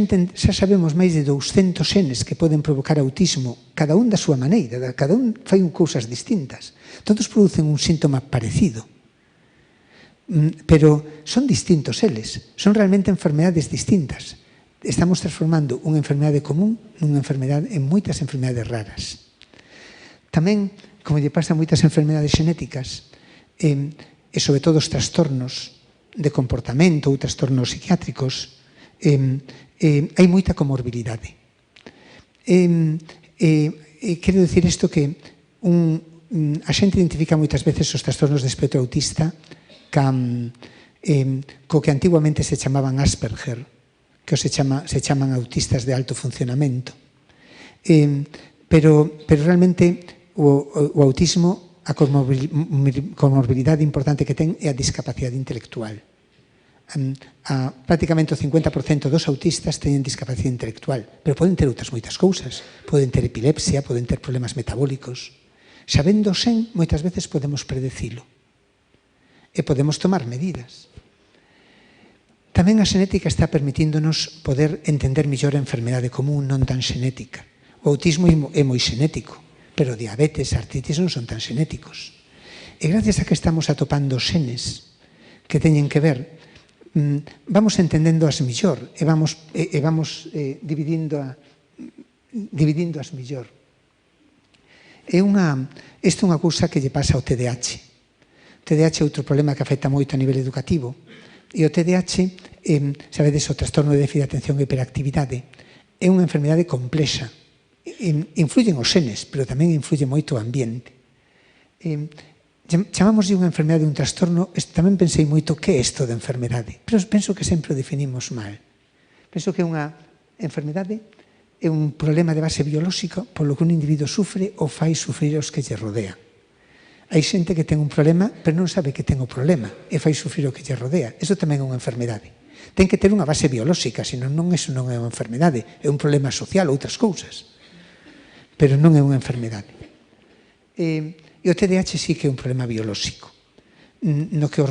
sabemos máis de 200 genes que poden provocar autismo, cada un da súa maneira, cada un fai cousas distintas, todos producen un síntoma parecido. Pero son distintos eles, son realmente enfermedades distintas. Estamos transformando unha enfermedade común en moitas enfermedades raras. Tamén, como lle pasa a moitas enfermedades xenéticas, e sobre todo os trastornos de comportamento ou trastornos psiquiátricos, hai moita comorbilidade. Quero dicir isto que a xente identifica moitas veces os trastornos de espectro autista co que antiguamente se chamaban Asperger, que se chaman autistas de alto funcionamento. Pero realmente o autismo, a comorbilidade importante que ten é a discapacidade intelectual. Prácticamente o 50% dos autistas teñen discapacidade intelectual, pero poden ter outras moitas cousas. Poden ter epilepsia, poden ter problemas metabólicos. Sabendo sen, moitas veces podemos predecilo. E podemos tomar medidas. Tamén a xenética está permitíndonos poder entender mellor a enfermedade común non tan xenética. O autismo é moi xenético, pero diabetes, artritis non son tan xenéticos. E gracias a que estamos atopando xenes que teñen que ver, vamos entendendo as mellor e vamos dividindo as mellor. Isto é unha cousa que lle pasa ao TDAH. O TDAH é outro problema que afecta moito a nivel educativo. E o TDAH, sabedes, o trastorno de déficit de atención e hiperactividade, é unha enfermedade complexa. Influyen os xenes, pero tamén influye moito o ambiente. Chamámoslle unha enfermedade, un trastorno, tamén pensei moito que é isto de enfermedade, pero penso que sempre o definimos mal. Penso que unha enfermedade é un problema de base biolóxica polo que un individuo sufre ou fai sufrir os que lle rodean. Hai xente que ten un problema, pero non sabe que ten o problema e fai sufrir o que lle rodea. Iso tamén é unha enfermedade. Ten que ter unha base biolóxica, senón iso non é unha enfermedade, é un problema social, outras cousas. Pero non é unha enfermedade. E o TDAH sí que é un problema biolóxico. No que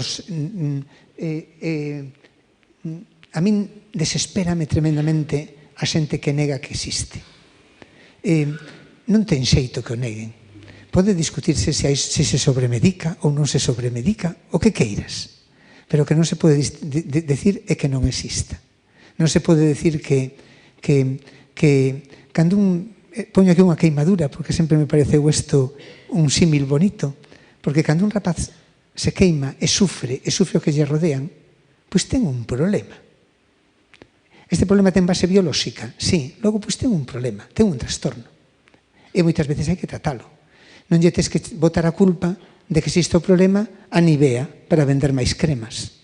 a min desespérame tremendamente a xente que nega que existe. Non ten xeito que o neguen. Pode discutirse se se sobremedica ou non se sobremedica, o que queiras. Pero o que non se pode decir é que non exista. Non se pode decir que cando un poño aquí unha queimadura, porque sempre me pareceu isto un símil bonito, porque cando un rapaz se queima e sufre o que lle rodean, pois ten un problema. Este problema ten base biolóxica, sí, logo pois ten un problema, ten un trastorno. E moitas veces hai que tratalo. Non lle tes que botar a culpa de que existe o problema a Nivea para vender máis cremas.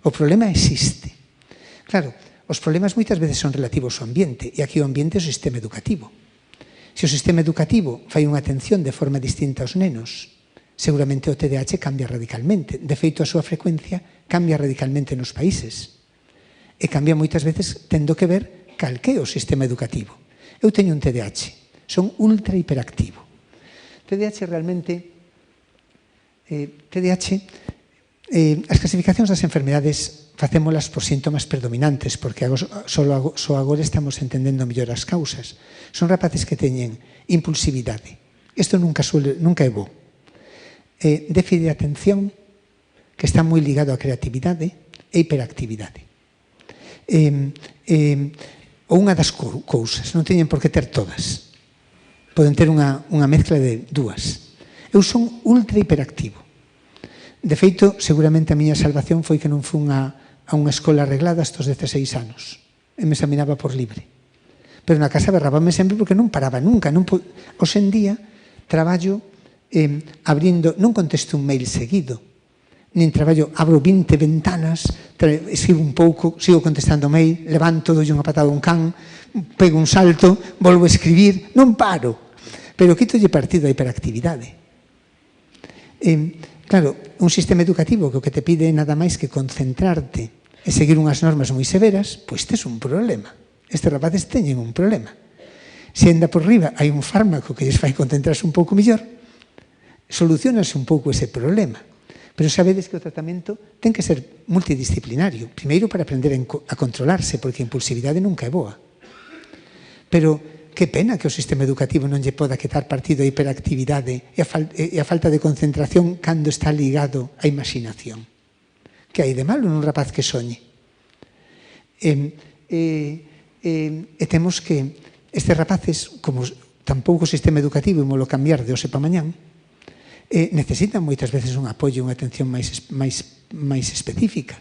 O problema existe. Claro, os problemas moitas veces son relativos ao ambiente, e aquí o ambiente é o sistema educativo. Se o sistema educativo fai unha atención de forma distinta aos nenos, seguramente o TDAH cambia radicalmente. De feito, a súa frecuencia cambia radicalmente nos países. E cambia moitas veces tendo que ver cal que é o sistema educativo. Eu teño un TDAH, son ultra hiperactivo. TDAH realmente... as clasificacións das enfermedades facémolas por síntomas predominantes, porque só agora estamos entendendo mellor as causas. Son rapaces que teñen impulsividade. Isto nunca é bo. Déficit de atención, que está moi ligado á creatividade, e hiperactividade. Ou unha das cousas, non teñen por que ter todas. Poden ter unha mezcla de dúas. Eu son ultra hiperactivo. De feito, seguramente a miña salvación foi que non fun a unha escola arreglada estos 16 anos. E me examinaba por libre. Pero na casa berrábame sempre porque non paraba nunca. Hoxe en día traballo abrindo, non contesto un mail seguido, nin traballo, abro 20 ventanas, escribo un pouco, sigo contestando mail, levanto, doi unha patada a un can, pego un salto, volvo a escribir, non paro. Pero quitolle partido a hiperactividade. Claro, un sistema educativo que o que te pide nada máis que concentrarte e seguir unhas normas moi severas, pois tes un problema. Estes rapaces teñen un problema. Se anda por riba hai un fármaco que lles fai concentrarse un pouco mellor, solucionase un pouco ese problema. Pero sabedes que o tratamento ten que ser multidisciplinario. Primeiro, para aprender a controlarse, porque a impulsividade nunca é boa. Pero que pena que o sistema educativo non lle poda quitar partido a hiperactividade e a falta de concentración cando está ligado á imaginación. Que hai de malo nun rapaz que soñe? E temos que estes rapaces, como tampouco o sistema educativo imolo cambiar de hoxe pa mañán, necesitan moitas veces un apoio, unha atención máis específica.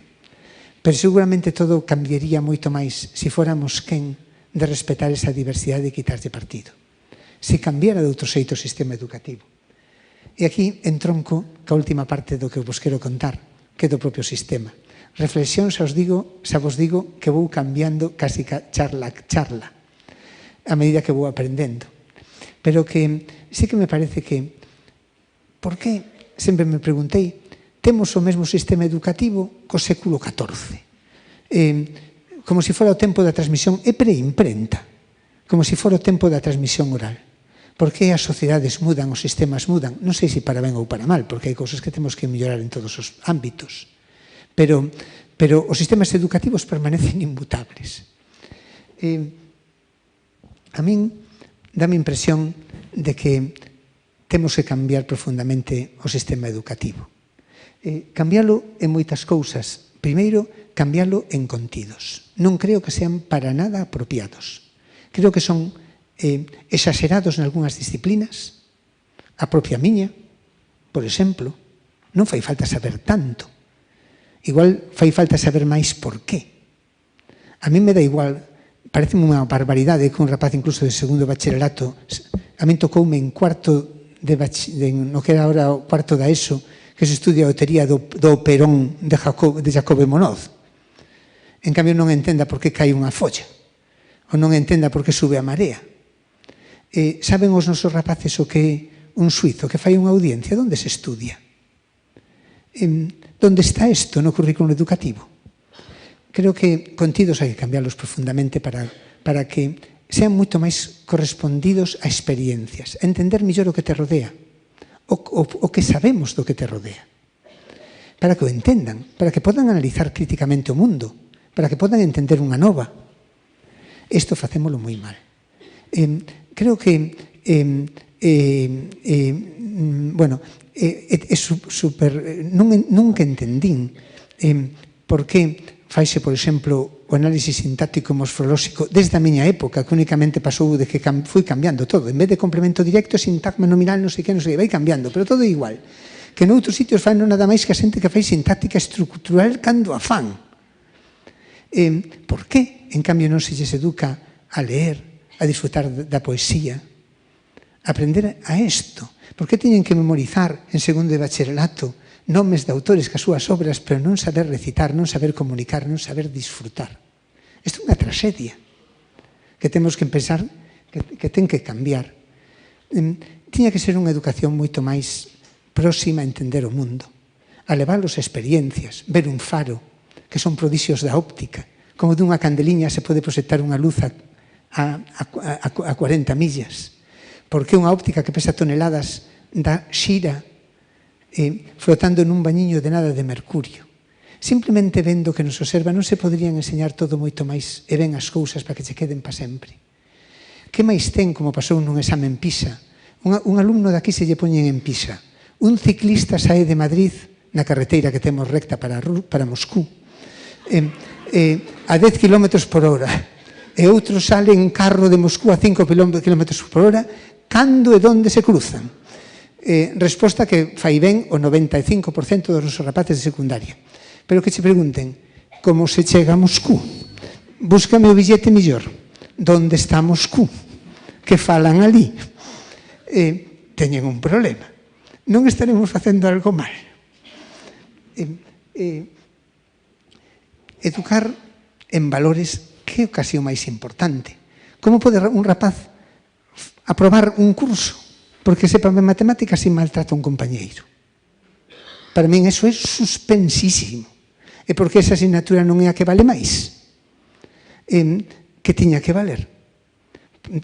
Pero seguramente todo cambiaría moito máis se fóramos quen de respetar esa diversidade e quitarlle partido. Se cambiara de outro xeito o sistema educativo. E aquí entronco ca última parte do que vos quero contar, que é do propio sistema. Reflexión, xa vos digo que vou cambiando casi charla a medida que vou aprendendo. Pero que sí que me parece que, por que, sempre me preguntei, temos o mesmo sistema educativo co século XIV. Como se fora o tempo da transmisión, é preimprenta, como se fora o tempo da transmisión oral. Por que as sociedades mudan, os sistemas mudan? Non sei se para ben ou para mal, porque hai cousas que temos que mellorar en todos os ámbitos. Pero os sistemas educativos permanecen inmutables. A min dame impresión de que temos que cambiar profundamente o sistema educativo. Cambialo en moitas cousas. Primeiro, cambialo en contidos. Non creo que sean para nada apropiados. Creo que son exagerados en algunhas disciplinas. A propia miña, por exemplo, non fai falta saber tanto. Igual fai falta saber máis por qué. A mí me dá igual, parece unha barbaridade que un rapaz incluso de segundo bacharelato, a min tocoume en cuarto no que era ahora o cuarto da ESO, que se estudia a teoría do operón de Jacobe Monod. En cambio, non entenda por que cae unha folla, ou non entenda por que sube a marea. Saben os nosos rapaces o que é un suizo que fai unha audiencia? Onde se estudia? Onde está isto no currículo educativo? Creo que contidos hai que cambiarlos profundamente para que sean moito máis correspondidos a experiencias, a entender mellor o que te rodea, o que sabemos do que te rodea, para que o entendan, para que podan analizar críticamente o mundo, para que podan entender unha nova. Isto facémolo moi mal. Creo que nunca entendín por que faise, por exemplo, o análisis sintáctico morfolóxico desde a miña época, que únicamente pasou de que fui cambiando todo. En vez de complemento directo, sintagma nominal, non sei que, vai cambiando, pero todo é igual. Que noutros sitios fan nada máis que a xente que fai sintáctica estructural cando a fan. Por que, en cambio, non se lles educa a leer, a disfrutar da poesía, a aprender a isto? Por que teñen que memorizar en segundo de bacharelato nomes de autores que as súas obras, pero non saber recitar, non saber comunicar, non saber disfrutar? Isto é unha traxedia que temos que pensar que ten que cambiar. Tiña que ser unha educación moito máis próxima a entender o mundo, a leválos a experiencias, ver un faro, que son prodixios da óptica, como dunha candeliña se pode proxectar unha luz a 40 millas, porque unha óptica que pesa toneladas da xira flotando nun bañiño de nada de mercurio. Simplemente vendo que nos observa non se poderían enseñar todo moito máis e ven as cousas para que che queden para sempre. Que máis ten, como pasou nun exame en PISA? Un alumno daqui se lle poñen en PISA. Un ciclista sae de Madrid na carreteira que temos recta para Moscú a 10 km por hora e outro sale en carro de Moscú a 5 km por hora. Cando e donde se cruzan? Resposta que fai ben o 95% dos nosos rapaces de secundaria. Pero que che pregunten, como se chega a Moscú? Búscame o billete millor. Donde está Moscú? Que falan ali? Teñen un problema. Non estaremos facendo algo mal. Educar en valores, que é a ocasión máis importante? Como pode un rapaz aprobar un curso porque sepa ben matemáticas e maltrata a un compañeiro? Para min eso é suspensísimo. E porque esa asignatura non é a que vale máis? Que tiña que valer?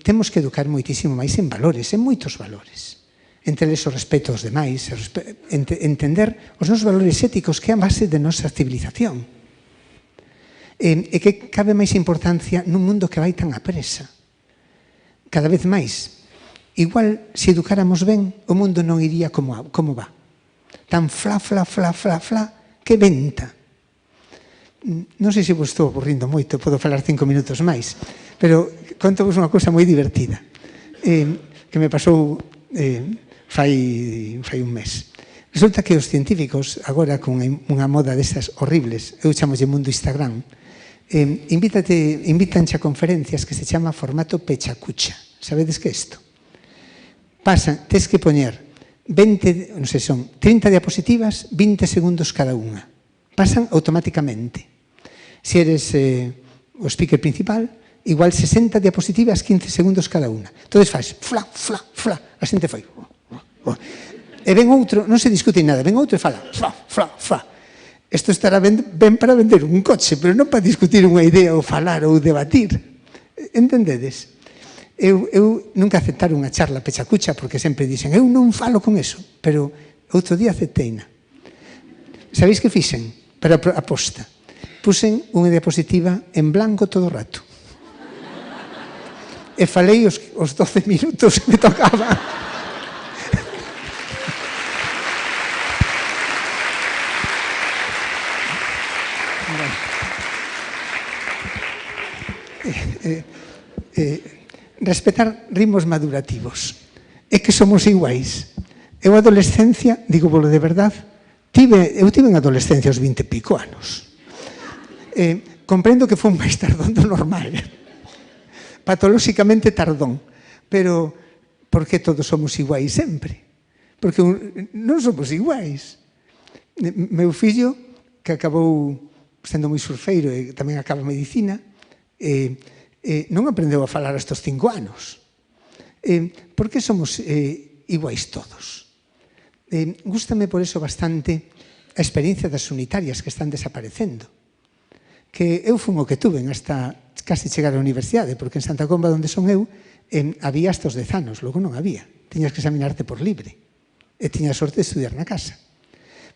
Temos que educar moitísimo máis en valores, en moitos valores. Entre eles o respeto aos demais, entender os nosos valores éticos, que é a base de nosa civilización. E que cabe máis importancia nun mundo que vai tan apresa. Cada vez máis. Igual, se educáramos ben, o mundo non iría como va. Tan fla, que venta. Non sei se vos estou aburrindo moito, podo falar 5 minutos máis, pero conto-vos unha cousa moi divertida que me pasou fai un mes. Resulta que os científicos, agora con unha moda desas horribles, eu chamolle mundo Instagram, invítanche a conferencias que se chama formato pechacucha. Sabedes que é isto? Tes que poñer 20, non sei, son 30 diapositivas, 20 segundos cada unha. Pasan automáticamente. Se eres o speaker principal, igual 60 diapositivas, 15 segundos cada unha. Entonces faz fla, a xente fai. E ven outro, non se discute nada, ven outro e fala fla. Isto estará ben para vender un coche, pero non para discutir unha idea ou falar ou debatir. Entendedes? Eu nunca aceptar unha charla pechacucha porque sempre dicen eu non falo con eso, pero outro día acepteina. Sabéis que fixen? Para a posta. Puxen unha diapositiva en blanco todo o rato. E falei os 12 minutos que me tocaba. Respetar ritmos madurativos. É que somos iguais. Eu a adolescencia, digo polo de verdade, eu tive unha adolescencia aos 20 e pico anos. Comprendo que foi máis tardón do normal. Patolóxicamente tardón. Pero por que todos somos iguais sempre? Porque non somos iguais. Meu fillo, que acabou sendo moi surfeiro e tamén acaba medicina, non aprendeu a falar estes 5 anos. Por que somos iguais todos? Gústame por eso bastante a experiencia das unitarias que están desaparecendo. Que eu fun o que tuve hasta casi chegar á universidade, porque en Santa Comba, onde son eu, había hasta os 10 anos, logo non había. Tiñas que examinarte por libre. E tiña a sorte de estudiar na casa.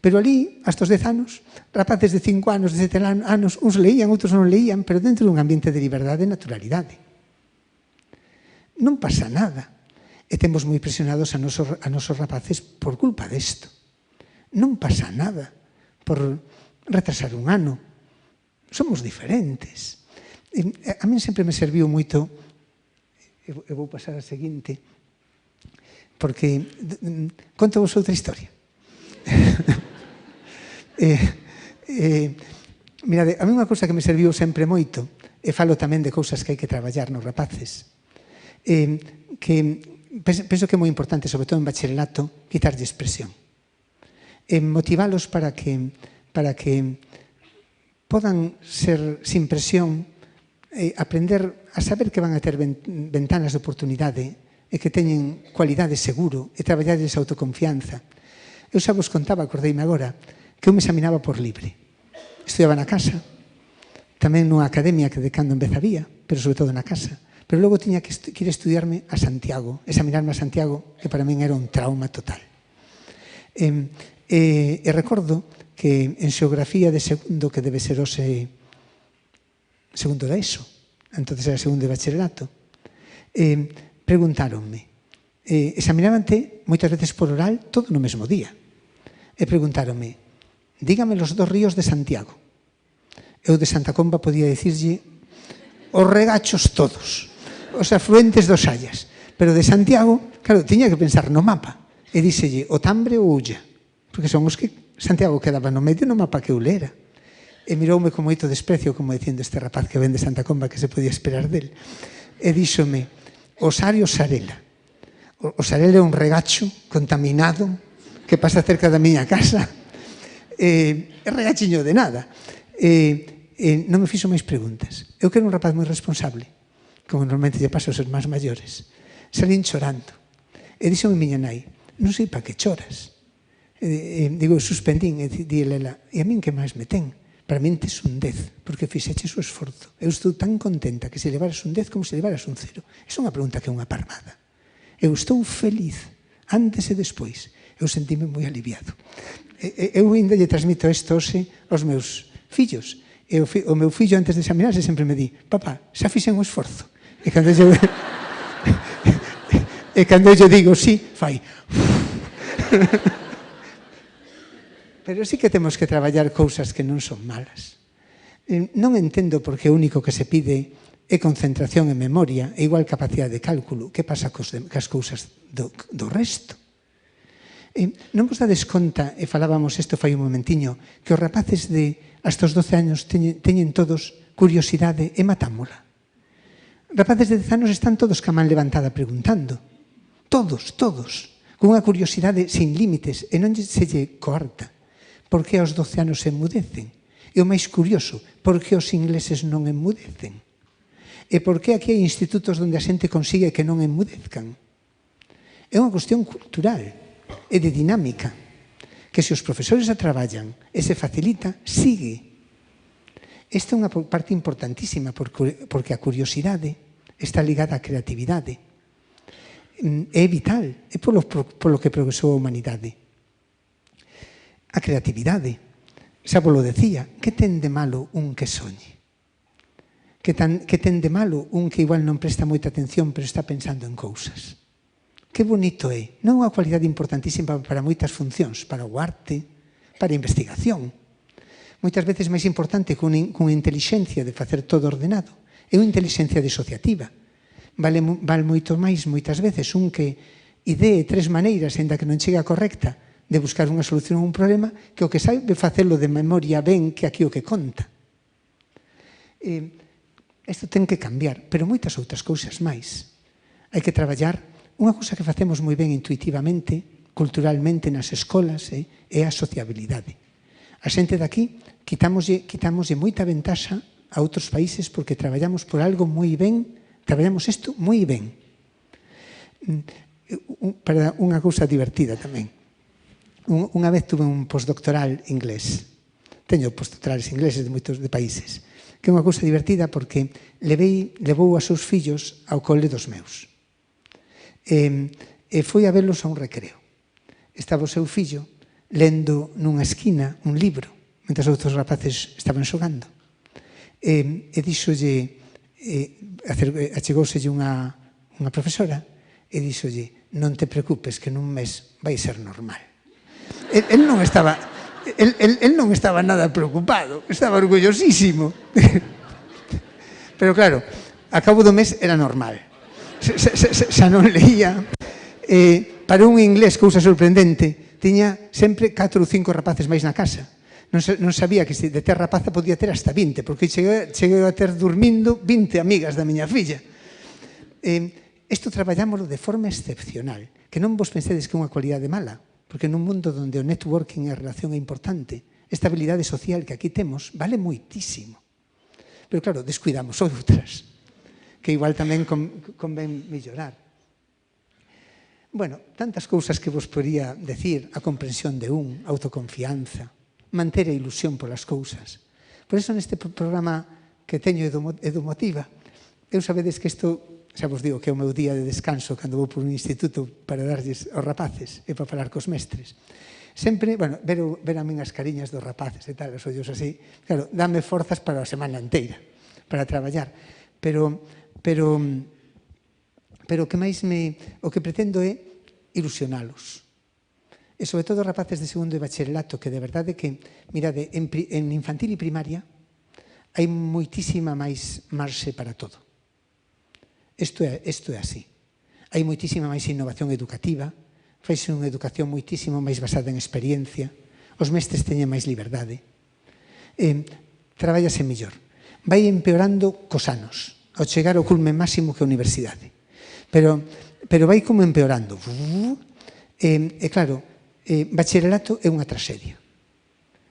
Pero ali, hasta os 10 anos, rapaces de 5 anos, de 7 anos, uns leían, outros non leían, pero dentro dun ambiente de liberdade e naturalidade. Non pasa nada. E temos moi presionados a nosos rapaces por culpa desto. Non pasa nada por retrasar un ano. somos diferentes. A min sempre me serviu moito, eu vou pasar a seguinte, porque conto vos outra historia. Mirade, a mí unha cousa que me serviu sempre moito, e falo tamén de cousas que hai que traballar nos rapaces, que penso que é moi importante, sobre todo en bacharelato, quitarlle expresión. Motivalos para que podan ser sin presión, aprender a saber que van a ter ventanas de oportunidade e que teñen cualidade seguro e traballarles autoconfianza. Eu xa vos contaba, acordeime agora, que eu me examinaba por libre. Estudiaba na casa, tamén nunha academia que de cando en vez había, pero sobre todo na casa. Pero logo tiña que ir estudiarme a Santiago, examinarme a Santiago, que para min era un trauma total. E recordo que en xeografía de segundo, que debe ser segundo da ESO, entonces era segundo de bacharelato, preguntáronme, examinabante moitas veces por oral todo no mesmo día, e preguntáronme, dígame los 2 ríos de Santiago. Eu de Santa Comba podía dicirlle os regachos todos, os afluentes dos Sallas, pero de Santiago, claro, tiña que pensar no mapa, e díxelle o Tambre ou Ulla, porque son os que Santiago quedaba no medio no mapa que eu lera. E miroume con moito desprecio, como dicindo este rapaz que ven de Santa Comba, que se podía esperar del. E díxome, Osario Sarela. O Sarela é un regacho contaminado que pasa cerca da miña casa. É regachiño de nada. Non me fixo máis preguntas. Eu que era un rapaz moi responsable, como normalmente lle pasa aos máis maiores. Salín chorando. E díxome miña nai, non sei para que choras. Digo, suspendín, e di ela, e a min que máis me ten? Para min tes un 10, porque fixeches o esforzo. Eu estou tan contenta que se levaras un 10 como se levaras un 0. Esa é unha pregunta que é unha parvada. Eu estou feliz, antes e despois. Eu sentíme moi aliviado. Eu ainda lle transmito isto hoxe aos meus fillos. O meu fillo, antes de examinarse, sempre me di, papá, xa fixen o esforzo. E cando eu digo sí, fai. Pero sí que temos que traballar cousas que non son malas. Non entendo porque o único que se pide é concentración e memoria, e igual capacidade de cálculo. Que pasa cas cousas do resto? Non vos dades conta, e falábamos isto fai un momentiño, que os rapaces de hasta os 12 anos teñen todos curiosidade e matámola. Rapaces de 10 anos están todos ca man levantada preguntando. Todos, con unha curiosidade sin límites, e non se lle coarta. Por que aos 12 anos se enmudecen? E o máis curioso, por que os ingleses non enmudecen? E por que aquí hai institutos onde a xente consigue que non enmudezcan? É unha cuestión cultural e de dinámica, que se os profesores a traballan e se facilita, sigue. Esta é unha parte importantísima, porque a curiosidade está ligada á creatividade. É vital, é polo que progresou a humanidade. A creatividade, xa vos lo decía, que ten de malo un que soñe? Que ten de malo un que igual non presta moita atención, pero está pensando en cousas? Que bonito é. Non é unha cualidade importantísima para moitas funcións, para o arte, para a investigación. Moitas veces máis importante que unha intelixencia de facer todo ordenado. É unha intelixencia disociativa. Vale moito máis, moitas veces, un que idee 3 maneiras, ainda que non chegue a correcta, de buscar unha solución a un problema, que o que sabe facelo de memoria ben que aquí o que conta. Isto ten que cambiar, pero moitas outras cousas máis. Hai que traballar. Unha cousa que facemos moi ben intuitivamente, culturalmente nas escolas, é a sociabilidade. A xente daqui quitámoslle moita ventaxa a outros países porque traballamos por algo moi ben, traballamos isto moi ben. Para unha cousa divertida tamén. Unha vez tuve un postdoctoral inglés. Teño postdoctorales ingleses de moitos países. Que é unha cousa divertida porque levou a seus fillos ao cole dos meus. E foi a velos a un recreo. Estaba o seu fillo lendo nunha esquina un libro, mentre os outros rapaces estaban xogando. E díxolle, achegóuselle unha profesora e díxolle, non te preocupes que nun mes vai ser normal. El non estaba el non estaba nada preocupado, estaba orgullosísimo. Pero claro, a cabo do mes era normal. Xa non leía. Para un inglés, cousa sorprendente, tiña sempre 4 ou 5 rapaces máis na casa. Non sabía que de ter rapaza podía ter hasta 20, porque cheguei a ter dormindo 20 amigas da miña filla. Isto traballámoslo de forma excepcional, que non vos pensedes que é unha cualidade mala, porque nun mundo onde o networking e a relación é importante, esta habilidade social que aquí temos vale moitísimo. Pero claro, descuidamos outras, que igual tamén convén mellorar. Bueno, tantas cousas que vos podría decir, a comprensión de autoconfianza, manter a ilusión polas cousas. Por iso neste programa que teño Edumotiva, eu sabedes que isto, xa vos digo que é o meu día de descanso cando vou por un instituto para darlles aos rapaces e para falar cos mestres. Sempre, bueno, ver a min as cariñas dos rapaces e tal, os ollos así, claro, dame forzas para a semana inteira, para traballar. Pero o que pretendo é ilusionalos. E sobre todo rapaces de segundo de bacharelato, que de verdade que, mirade, en infantil e primaria hai moitísima máis marxe para todo. Isto é así. Hai moitísima máis innovación educativa, faise unha educación moitísimo máis basada en experiencia, os mestres teñen máis liberdade, traballase mellor. Vai empeorando cos anos, ao chegar ao culme máximo que a universidade. Pero vai como empeorando. E claro, bacharelato é unha traxedia,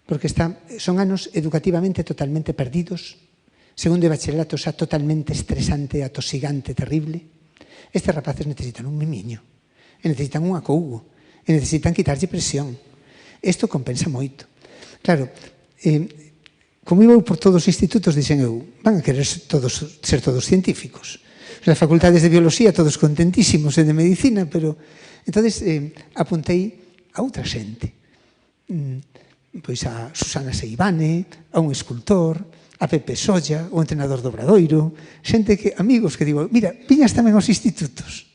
porque son anos educativamente totalmente perdidos, segundo de bacharelato xa totalmente estresante, atosigante, terrible. Estes rapaces necesitan un mimiño, e necesitan un acougo, e necesitan quitarlle presión. Isto compensa moito. Claro, como iba por todos os institutos, dixen eu, van a querer ser todos científicos. As facultades de biología, todos contentísimos, e de medicina, pero entonces apuntei a outra xente, pois a Susana Seivane, a un escultor, a Pepe Solla, o entrenador do Obradoiro, xente que, amigos que digo, mira, viñas tamén aos institutos,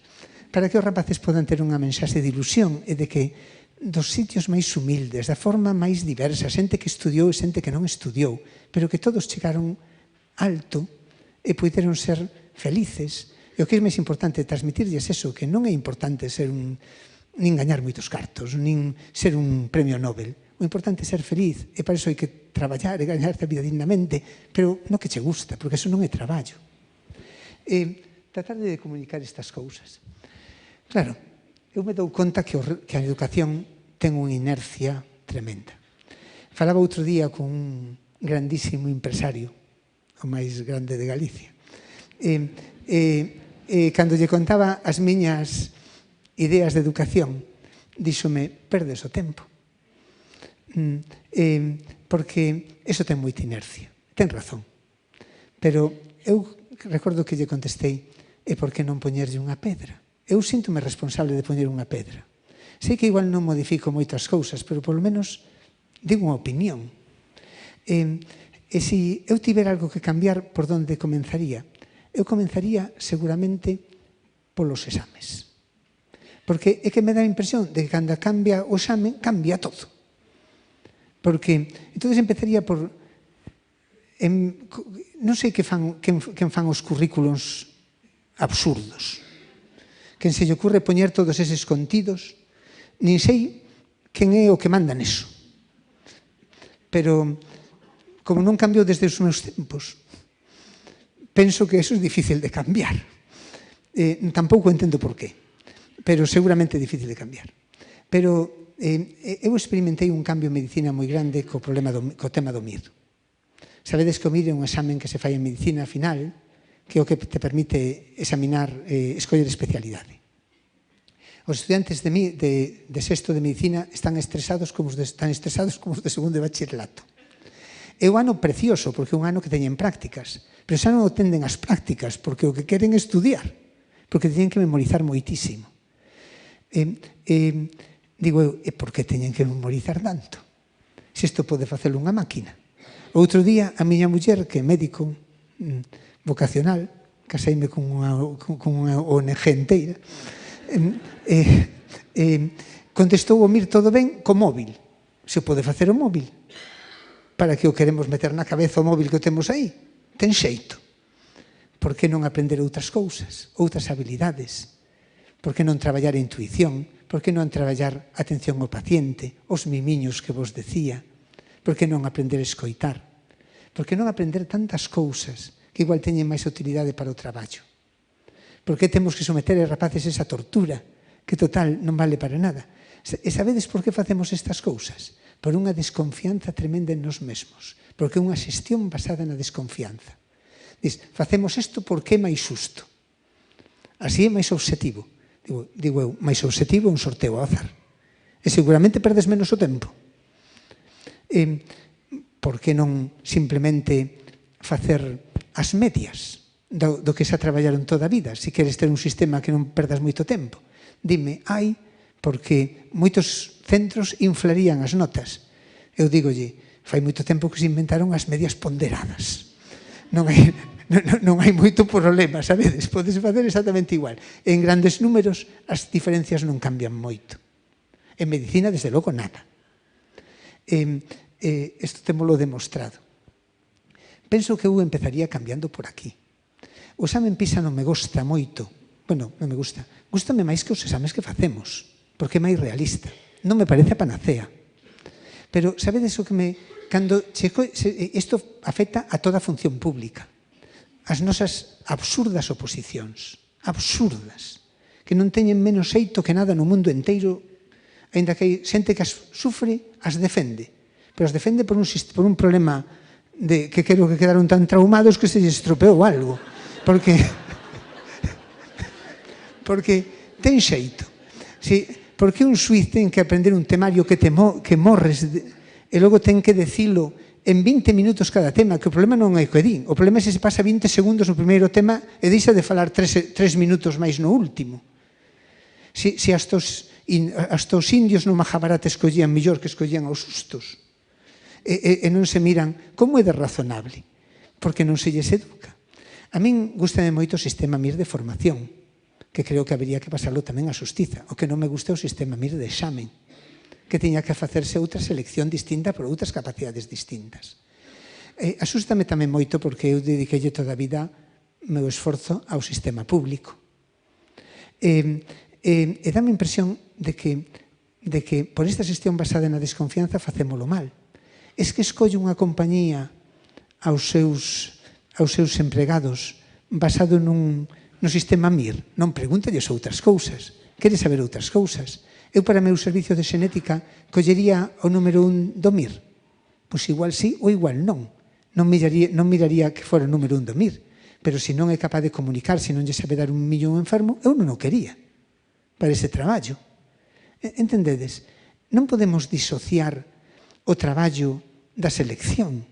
para que os rapaces podan ter unha mensaxe de ilusión e de que dos sitios máis humildes, da forma máis diversa, xente que estudiou e xente que non estudiou, pero que todos chegaron alto e puderon ser felices. E o que é máis importante transmitirlles eso, que non é importante ser nin gañar moitos cartos, nin ser un premio Nobel. O importante é ser feliz, e para iso hai que traballar e gañarte a vida dignamente, pero non que che gusta, porque eso non é traballo. Tratar de comunicar estas cousas. Claro, eu me dou conta que a educación ten unha inercia tremenda. Falaba outro día con un grandísimo empresario, o máis grande de Galicia, cando lle contaba as miñas ideas de educación, díxome, perdes o tempo. Porque eso ten moita inercia. Ten razón. Pero eu recordo que lle contestei, e por que non poñerlle unha pedra? Eu síntome responsable de poñer unha pedra. Sei que igual non modifico moitas cousas, pero polo menos digo unha opinión. E se eu tivera algo que cambiar, por onde comenzaría? Eu comenzaría seguramente polos exames. Porque é que me dá a impresión de que cando cambia o exame, cambia todo. Porque, entón, empezaría por... Non sei quen fan os currículos absurdos. Quen se lle ocurre poñer todos eses contidos, nin sei quen é o que manda neso. Pero, como non cambiou desde os meus tempos, penso que eso é difícil de cambiar. Tampouco entendo por qué, pero seguramente é difícil de cambiar. Pero eu experimentei un cambio en medicina moi grande co tema do MIR. Sabedes que o MIR é un examen que se fai en medicina final, que é o que te permite examinar, escoller especialidade. Os estudiantes de sexto de medicina están estresados como os de segundo de bacharelato. É un ano precioso, porque é un ano que teñen prácticas, pero xa non o tenden as prácticas, porque o que queren é estudiar, porque teñen que memorizar moitísimo. Digo eu, e por que teñen que memorizar tanto? Se isto pode facelo unha máquina. Outro día, a miña muller, que é médico vocacional, caseime con unha ONG inteira, contestou o MIR todo ben co móvil. Se pode facer o móvil. Para que o queremos meter na cabeza o móvil que o temos aí? Ten xeito. Por que non aprender outras cousas, outras habilidades? Por que non traballar a intuición? Por que non traballar a atención ao paciente, os mimiños que vos decía? Por que non aprender a escoitar? Por que non aprender tantas cousas que igual teñen máis utilidade para o traballo? Por que temos que someter a rapaces esa tortura que total non vale para nada? E sabedes por que facemos estas cousas? Por unha desconfianza tremenda en nós mesmos, porque é unha xestión basada na desconfianza. Diz, facemos isto porque é máis xusto. Así é máis obxectivo. Digo eu, máis obxectivo é un sorteo ao azar. E seguramente perdes menos o tempo. Por que non simplemente facer as medias do que xa traballaron toda a vida? Se queres ter un sistema que non perdas moito tempo. Dime, porque moitos centros inflarían as notas. Eu digolle, fai moito tempo que se inventaron as medias ponderadas. Non hai moito problema, sabedes? Podes facer exactamente igual. En grandes números as diferencias non cambian moito. En medicina, desde logo, nada. Isto temolo demostrado. Penso que eu empezaría cambiando por aquí. O examen PISA non me gosta moito. Bueno, non me gusta. Gústame máis que os exames que facemos, porque é máis realista. Non me parece a panacea. Pero sabedes o que me... Isto afecta a toda a función pública. As nosas absurdas oposicións. Absurdas. Que non teñen menos xeito que nada no mundo inteiro, ainda que hai xente que as sufre, as defende. Pero as defende por un problema que creo que quedaron tan traumados que se lles estropeou algo. Porque ten xeito. Porque un xuiz ten que aprender un temario que morres e logo ten que dicilo en 20 minutos cada tema, que o problema non é que din. O problema é se pasa 20 segundos no primeiro tema e deixa de falar 3 minutos máis no último. Se hasta os indios no Mahabharata escollían mellor que escollían aos sustos. E non se miran como é de razonable, porque non se lles educa. A min gustame moito o sistema MIR de formación, que creo que habería que pasarlo tamén á xustiza. O que non me gusta é o sistema MIR de examen, que tiña que facerse outra selección distinta por outras capacidades distintas. Asústame tamén moito porque eu dediquei toda a vida meu esforzo ao sistema público. E dame a impresión de que por esta xestión basada na desconfianza facémolo mal. Es que escollo unha compañía aos seus empregados basado no sistema MIR. Non pregúntalles outras cousas. Quere saber outras cousas. Eu para meu servicio de xenética collería o número 1 do MIR. Pois igual sí ou igual non. Non miraría que fora o número 1 do MIR. Pero se non é capaz de comunicar, se non lle sabe dar un millón enfermo, eu non o quería para ese traballo. Entendedes? Non podemos disociar o traballo da selección.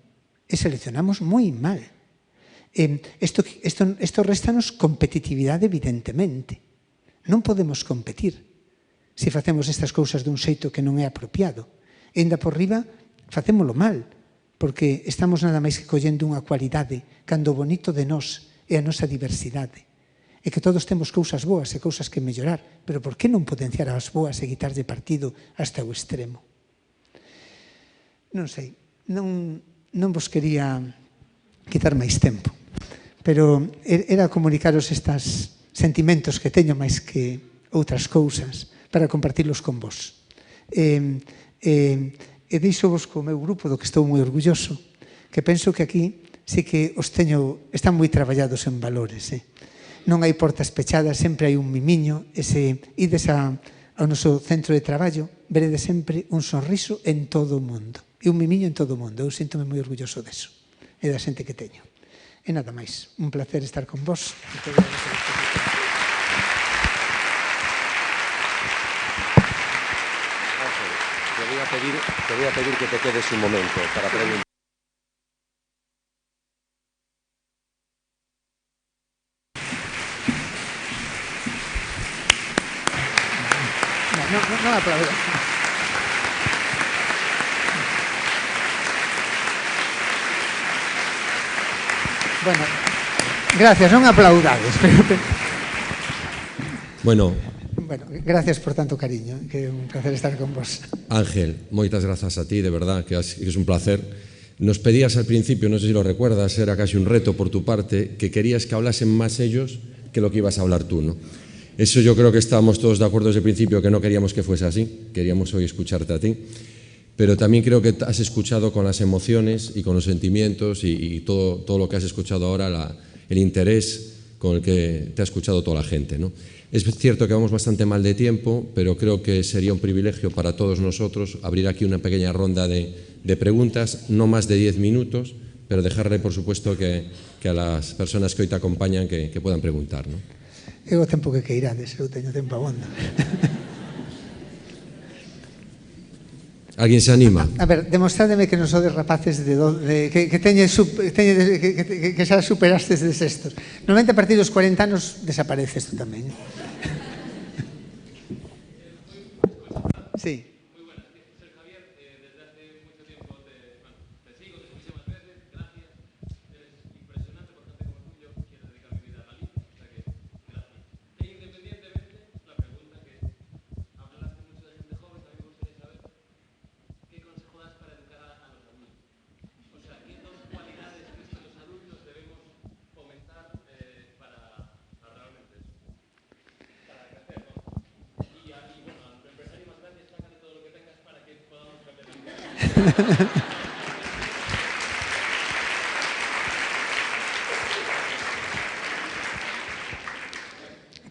E seleccionamos moi mal. Isto restanos competitividade, evidentemente. Non podemos competir se facemos estas cousas dun xeito que non é apropiado. E ainda por riba, facémolo mal, porque estamos nada máis que collendo unha cualidade cando o bonito de nós é a nosa diversidade. E que todos temos cousas boas e cousas que mellorar, pero por que non potenciar as boas e quitarlle partido hasta o extremo? Non sei, non vos quería quitar máis tempo, pero era comunicaros estes sentimentos que teño máis que outras cousas para compartirlos con vos. E deixo-vos co meu grupo, do que estou moi orgulloso, que penso que aquí sí que os teño, están moi traballados en valores. Non hai portas pechadas, sempre hai un mimiño, e se ides ao noso centro de traballo, veredes sempre un sorriso en todo o mundo. E un mimiño en todo o mundo. Eu sinto-me moi orgulloso deso, e da xente que teño. E nada máis, un placer estar con vos. Te voy a pedir que te quedes un momento para preguntar. No aplaudo. Bueno, gracias, non aplaudades. Bueno, bueno, gracias por tanto cariño, que é un placer estar con vos. Ángel, moitas grazas a ti, de verdad, que es un placer. Nos pedías al principio, no sé si lo recuerdas, era casi un reto por tu parte, que querías que hablasen más ellos que lo que ibas a hablar tú, ¿no? Eso yo creo que estábamos todos de acuerdo desde el principio, que no queríamos que fuese así, queríamos hoy escucharte a ti, pero también creo que has escuchado con las emociones y con los sentimientos y todo lo que has escuchado ahora, el interés con el que te ha escuchado toda la gente, ¿no? Es cierto que vamos bastante mal de tiempo, pero creo que sería un privilegio para todos nosotros abrir aquí una pequeña ronda de preguntas, no más de 10 minutos, pero dejarle, por supuesto, que a las personas que hoy te acompañan que puedan preguntar, ¿no? Eu o tempo que queirades, eu teño tempo abondo. ¿Alguien se anima? A ver, demostrádeme que non sodes rapaces que xa superastes de sextos. Normalmente a partir dos 40 anos desapareces tú tamén. Sí.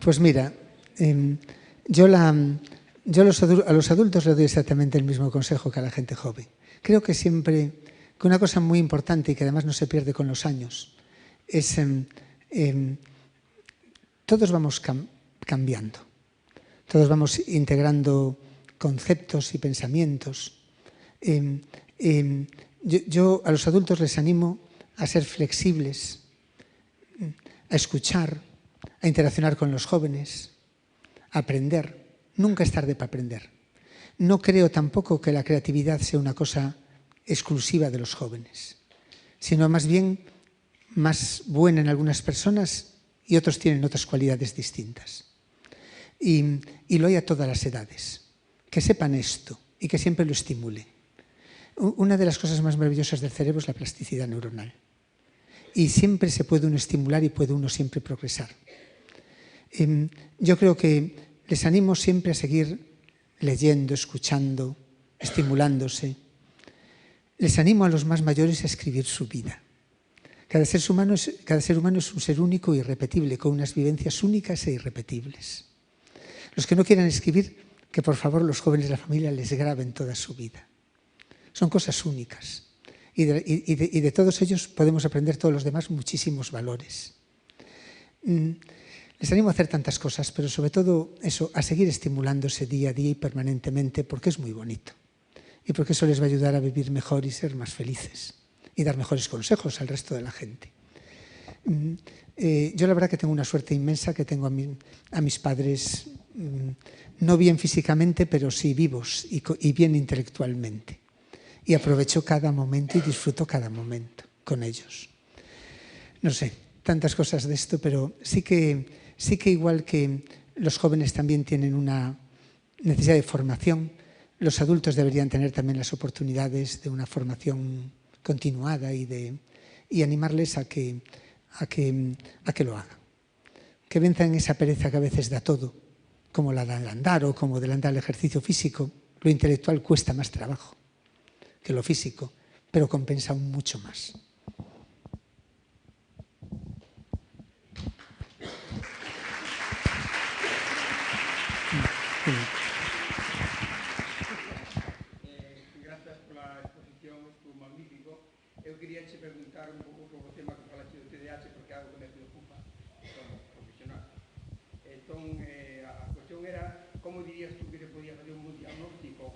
Pues mira, yo a los adultos les doy exactamente el mismo consejo que a la gente joven. Creo que que una cosa muy importante y que además no se pierde con los años es todos vamos cambiando, todos vamos integrando conceptos y pensamientos. Yo a los adultos les animo a ser flexibles, a escuchar, a interaccionar con los jóvenes, a aprender. Nunca es tarde para aprender. No creo tampoco que la creatividad sea una cosa exclusiva de los jóvenes, sino más bien más buena en algunas personas y otros tienen otras cualidades distintas. Y lo hay a todas las edades. Que sepan esto y que siempre lo estimulen. Una de las cosas más maravillosas del cerebro es la plasticidad neuronal. Y siempre se puede uno estimular y puede uno siempre progresar. Yo creo que les animo siempre a seguir leyendo, escuchando, estimulándose. Les animo a los más mayores a escribir su vida. Cada ser humano es un ser único e irrepetible, con unas vivencias únicas e irrepetibles. Los que no quieran escribir, que por favor los jóvenes de la familia les graben toda su vida. Son cosas únicas. Y de todos ellos podemos aprender todos los demás muchísimos valores. Les animo a hacer tantas cosas, pero sobre todo eso, a seguir estimulándose día a día y permanentemente, porque es muy bonito. Y porque eso les va a ayudar a vivir mejor y ser más felices. Y dar mejores consejos al resto de la gente. Yo la verdad que tengo una suerte inmensa, que tengo a mis padres no bien físicamente, pero sí vivos y bien intelectualmente. Y aprovecho cada momento y disfruto cada momento con ellos. No sé, tantas cosas de esto, pero sí que igual que los jóvenes también tienen una necesidad de formación, los adultos deberían tener también las oportunidades de una formación continuada y animarles a que lo hagan. Que venzan esa pereza que a veces da todo, como la del andar o como del andar al ejercicio físico. Lo intelectual cuesta más trabajo que lo físico, pero compensa aún mucho más. Grazas pola exposición, estuvo magnífico. Eu quería che preguntar un pouco sobre o tema que falaste do TDAH, porque é algo que me preocupa como profesional. Entón, a cuestión era, como dirías tú que se podía fazer un bon diagnóstico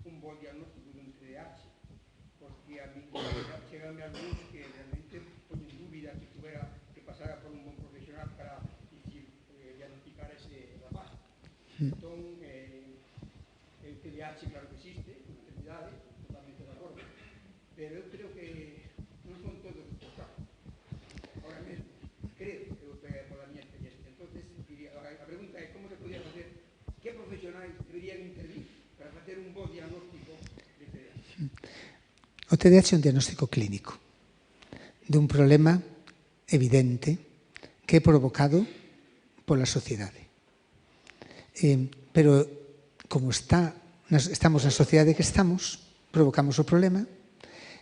dun TDAH? Porque a mí chegame algúns que realmente poñen dúbida que tuvera que pasara por un bon profesional para diagnosticar ese rapaz. Entón, el TDAH claro que existe, unha enfermidade, totalmente de acordo, pero eu creo que non son todos os casos. Ahora mesmo, creo, pola miña experiencia. Entonces, a pregunta é como se podía facer O TDAH é un diagnóstico clínico dun problema evidente que é provocado pola sociedade. Pero, como estamos na sociedade que estamos, provocamos o problema,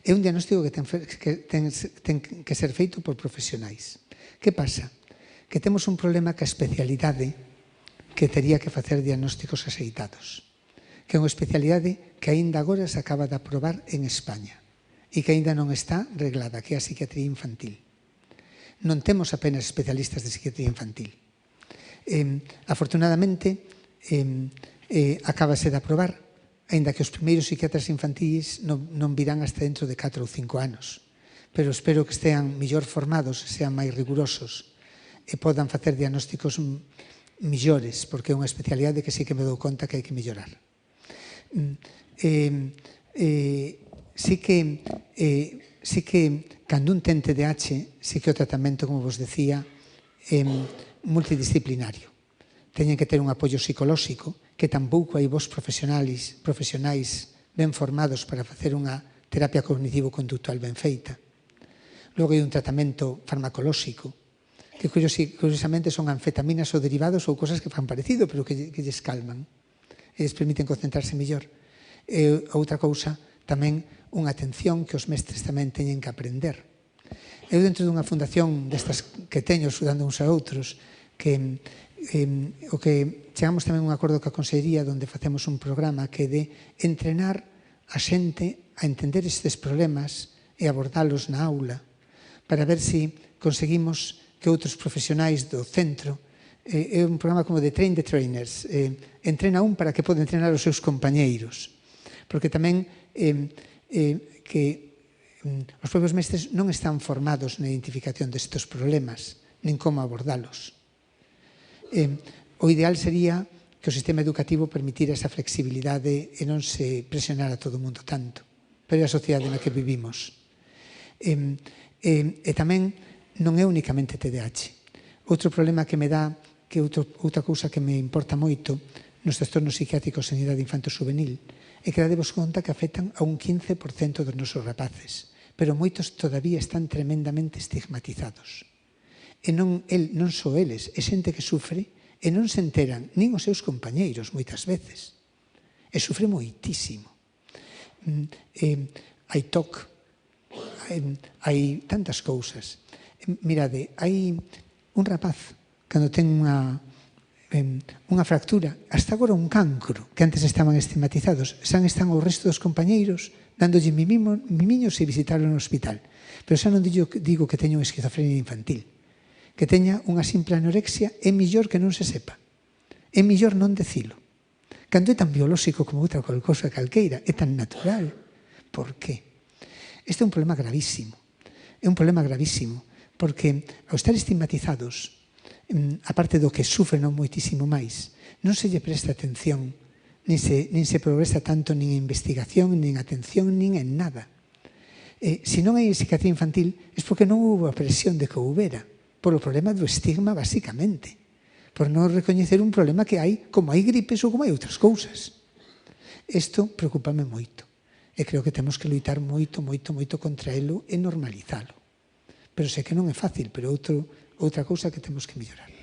é un diagnóstico que ten que ser feito por profesionais. Que pasa? Que temos un problema que a especialidade que tería que facer diagnósticos axeitados, que é unha especialidade que aínda agora se acaba de aprobar en España e que aínda non está reglada, que é a psiquiatría infantil. Non temos apenas especialistas de psiquiatría infantil. Afortunadamente, acabase de aprobar, aínda que os primeiros psiquiatras infantis non virán hasta dentro de 4 ou 5 anos. Pero espero que estean mellor formados, sean máis rigurosos e podan facer diagnósticos millores, porque é unha especialidade que sí que me dou conta que hai que mellorar. Sí que cando un ten TDAH, sí que o tratamento, como vos decía, é multidisciplinario. Teñen que ter un apoio psicolóxico, que tampouco hai vos profesionais ben formados para facer unha terapia cognitivo-conductual ben feita. Logo hai un tratamento farmacolóxico, que curiosamente son anfetaminas ou derivados ou cosas que fan parecido, pero que lles calman e lles permiten concentrarse mellor. E outra cousa, tamén unha atención que os mestres tamén teñen que aprender. Eu, dentro dunha fundación destas que teño, axudando uns a outros, que o que chegamos tamén a un acordo ca Consellería onde facemos un programa que é de entrenar a xente a entender estes problemas e abordalos na aula para ver se conseguimos que outros profesionais do centro, é un programa como de train the trainers, entrena un para que poda entrenar os seus compañeiros, porque tamén que os propios mestres non están formados na identificación destes problemas, nin como abordalos. O ideal sería que o sistema educativo permitira esa flexibilidade e non se presionara a todo o mundo tanto, pero é a sociedade na que vivimos. E tamén non é únicamente TDAH. Outro problema que me dá, que outra cousa que me importa moito nos trastornos psiquiátricos en idade infanto-juvenil, é que dadevos conta que afectan a un 15% dos nosos rapaces, pero moitos todavía están tremendamente estigmatizados. E non só eles, é xente que sufre e non se enteran nin os seus compañeiros moitas veces. E sufre moitísimo. Hai TOC, hai tantas cousas. Mirade, hai un rapaz, cando ten unha fractura, hasta agora un cancro, que antes estaban estigmatizados, están o resto dos compañeiros dándolle mimiños e visitarlo no hospital. Pero xa non digo que teña unha esquizofrenia infantil. Que teña unha simple anorexia é mellor que non se sepa. É mellor non decilo. Cando é tan biolóxico como outra cousa calqueira, é tan natural. Por qué? Este é un problema gravísimo. É un problema gravísimo, porque ao estar estigmatizados, aparte do que sufren moitísimo máis, non se lle presta atención, nin se progresa tanto nin en investigación, nin en atención, nin en nada. Se non hai psiquiatría infantil, é porque non houve a presión de que houbera, polo problema do estigma, basicamente, por non recoñecer un problema que hai, como hai gripes ou como hai outras cousas. Isto preocúpame moito, e creo que temos que loitar moito, moito, moito contra elo e normalizalo. Pero sei que non é fácil, pero outra cousa que temos que mellorar.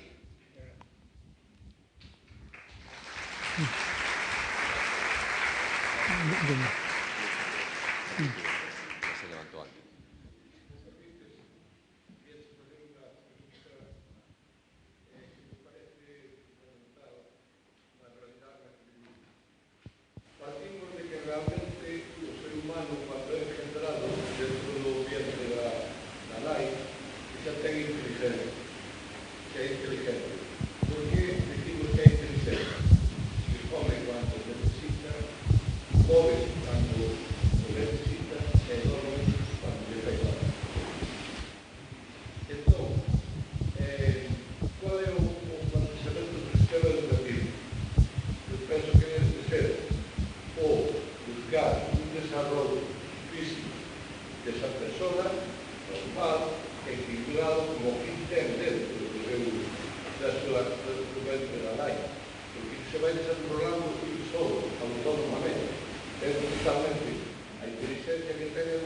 A inteligencia que ten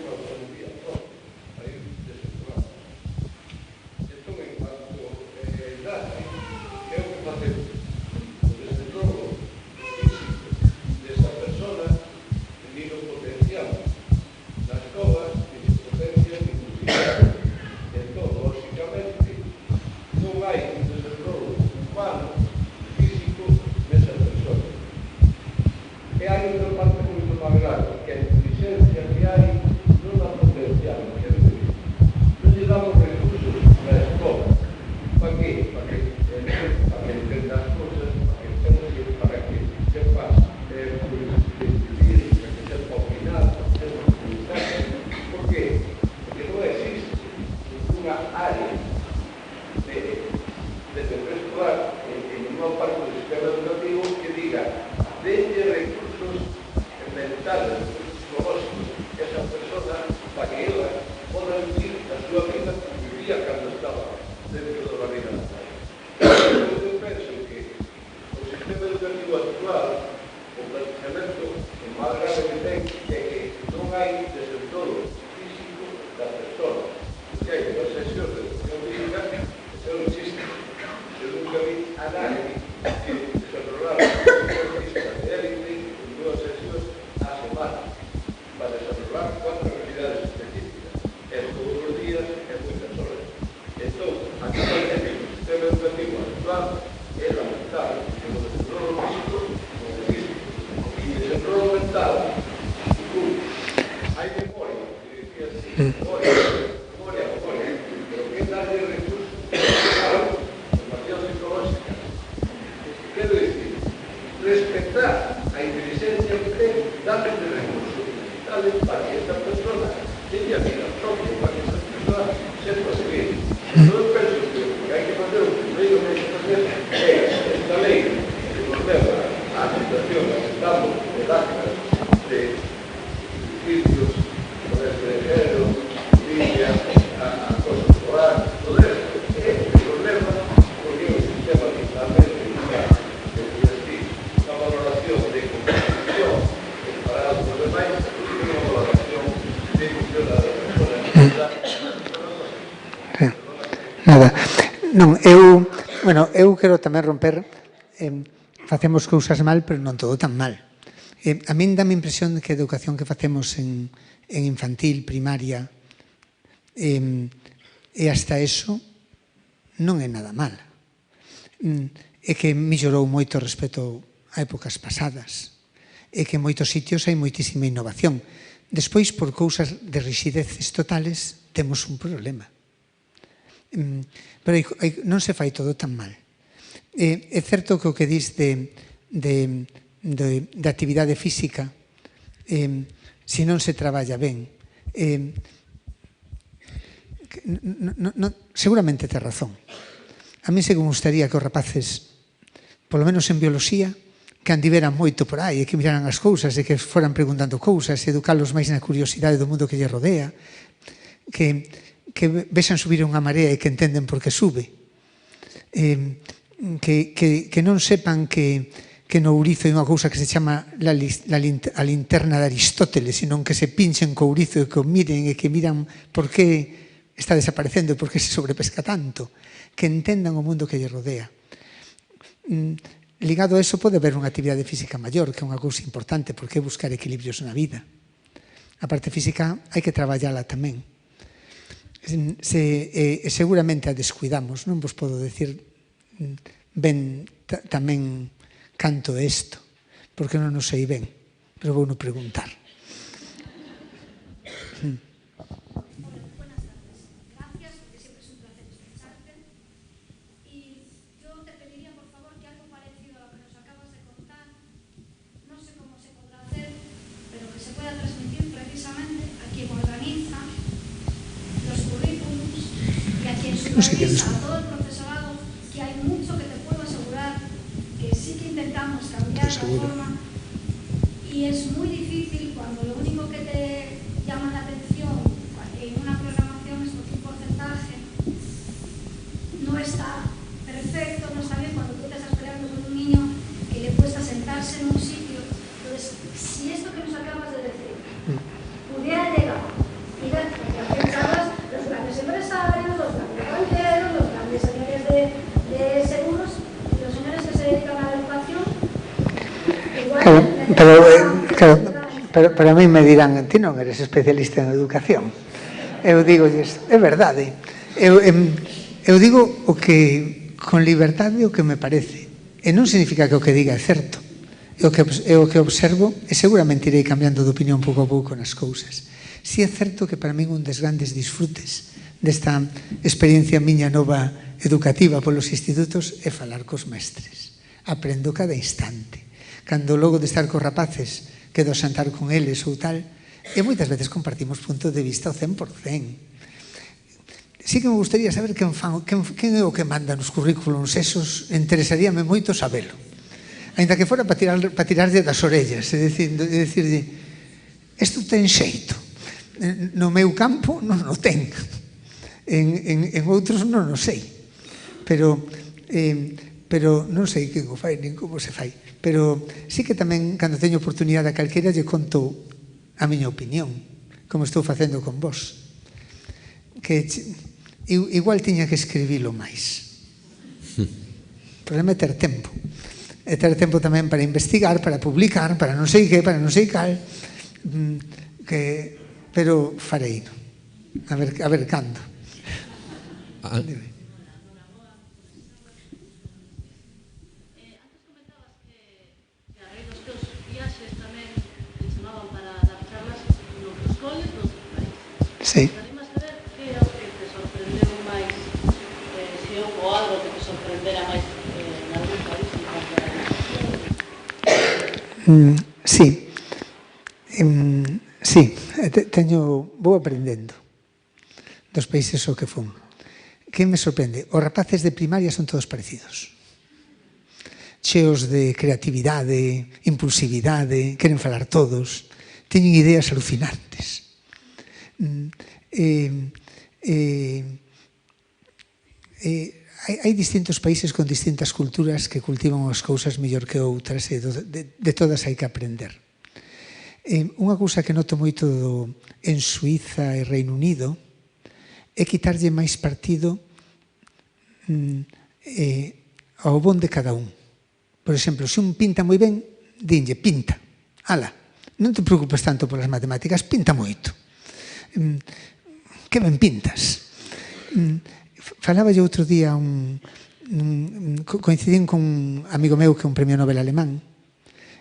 vai desde todo físico da persona. Porque hai unhas sesións de educación física que non existen. Eu nunca vi a nadie que desarrollar a educación física de élite en 2 sesións a semana para desarrollar 4 habilidades específicas. É todos os días, é moitas horas. Entón, actualmente, o sistema educativo actual é lamentable. O desenrolo físico, o físico. E o desenrolo mental, hai memoria, que decía así, memoria, pero que darle recursos a formación psicológica. Quero dicir, respetar a inteligencia que ten, darle recursos digitales para que esta persona tenga vida propia, para que esta persona sepa seguir. Non penso que hai que fazer o primeiro que hai que facer é esta lei que nos leva á situación que estamos de lágrimas de juicios por este de género, limpia, a cosa escolar, todo esto é o que nos leva porque o sistema totalmente unha valoración de competición comparado con os demais e unha valoración de función da persona. Nada. Non, eu quero tamén romper, facemos cousas mal, pero non todo tan mal. A min dá a impresión de que a educación que facemos en infantil, primaria, e hasta eso, non é nada mal. É que mellorou moito respecto a épocas pasadas. É que en moitos sitios hai moitísima innovación. Despois, por cousas de rixideces totales, temos un problema. Pero non se fai todo tan mal. É certo que o que dis de actividade física, se non se traballa ben, seguramente ten razón. A mí se que me gustaría que os rapaces, polo menos en bioloxía, que andiveran moito por aí e que miraran as cousas e que foran preguntando cousas e educalos máis na curiosidade do mundo que lle rodea, que vexan subir unha marea e que entenden por que sube, que non sepan que no ourizo hai unha cousa que se chama a linterna de Aristóteles, senón que se pinchen co ourizo e que o miren e que miran por que está desaparecendo e por que se sobrepesca tanto, que entendan o mundo que lle rodea. Ligado a eso pode haber unha actividade física maior, que é unha cousa importante, porque é buscar equilibrios na vida. A parte física hai que traballala tamén. Seguramente a descuidamos, non vos podo decir ben tamén canto isto, porque non o sei ben, pero vou no preguntar. No sé qué es. A todo el profesorado, que hay mucho que te puedo asegurar que sí que intentamos cambiar la forma y es muy difícil cuando lo único que te llama la atención en una programación es porque un porcentaje no está perfecto, no está bien cuando tú te estás peleando con un niño que le cuesta sentarse en un sitio. Entonces, si esto que nos acabas de decir pudiera llegar y ver que pensabas los grandes empresarios, los grandes banqueros, los grandes señores de seguros y los señores que se dedican a la educación, igual... Pero a mí me dirán, ti non eres especialista en educación. Eu digo, é verdade. Eu digo o que con liberdade o que me parece. E non significa que o que diga é certo. É o que observo e seguramente irei cambiando de opinión pouco a pouco nas cousas. Si é certo que para min un dos grandes disfrutes desta experiencia miña nova educativa polos institutos é falar cos mestres. Aprendo cada instante. Cando logo de estar cos rapaces quedo a xantar con eles ou tal, e moitas veces compartimos puntos de vista ao 100%. Sí que me gustaría saber quen é o que manda nos currículums esos, interesaríame moito sabelo. Ainda que fora para tirarlle das orellas, é dicirlle, isto ten xeito. No meu campo non o ten, en outros non o sei, pero non sei quen o fai, nin como se fai, pero sí que tamén, cando teño oportunidade a calquera, lle conto a miña opinión. como estou facendo con vos, que igual tiña que escribilo máis. O problema é ter tempo. E ter tempo tamén para investigar, para publicar, para non sei que, para non sei cal, pero farei. A ver cando. Sí. Animas a ver que é o que te sorprendeu máis, se houve algo que te sorprendera máis nalgún país en cuanto a la Sí. Sí, vou aprendendo dos países ao que fun. Que me sorprende? Os rapaces de primaria son todos parecidos. Cheos de creatividade, impulsividade, queren falar todos, teñen ideas alucinantes. Hai distintos países con distintas culturas que cultivan as cousas mellor que outras e de todas hai que aprender. Unha cousa que noto moito en Suíza e Reino Unido é quitarlle máis partido ao bon de cada un. Por exemplo, se un pinta moi ben, dinlle, pinta. Ala, non te preocupes tanto polas matemáticas, pinta moito. Que ben pintas. Falaba yo outro día, coincidín con un amigo meu que é un premio Nobel alemán,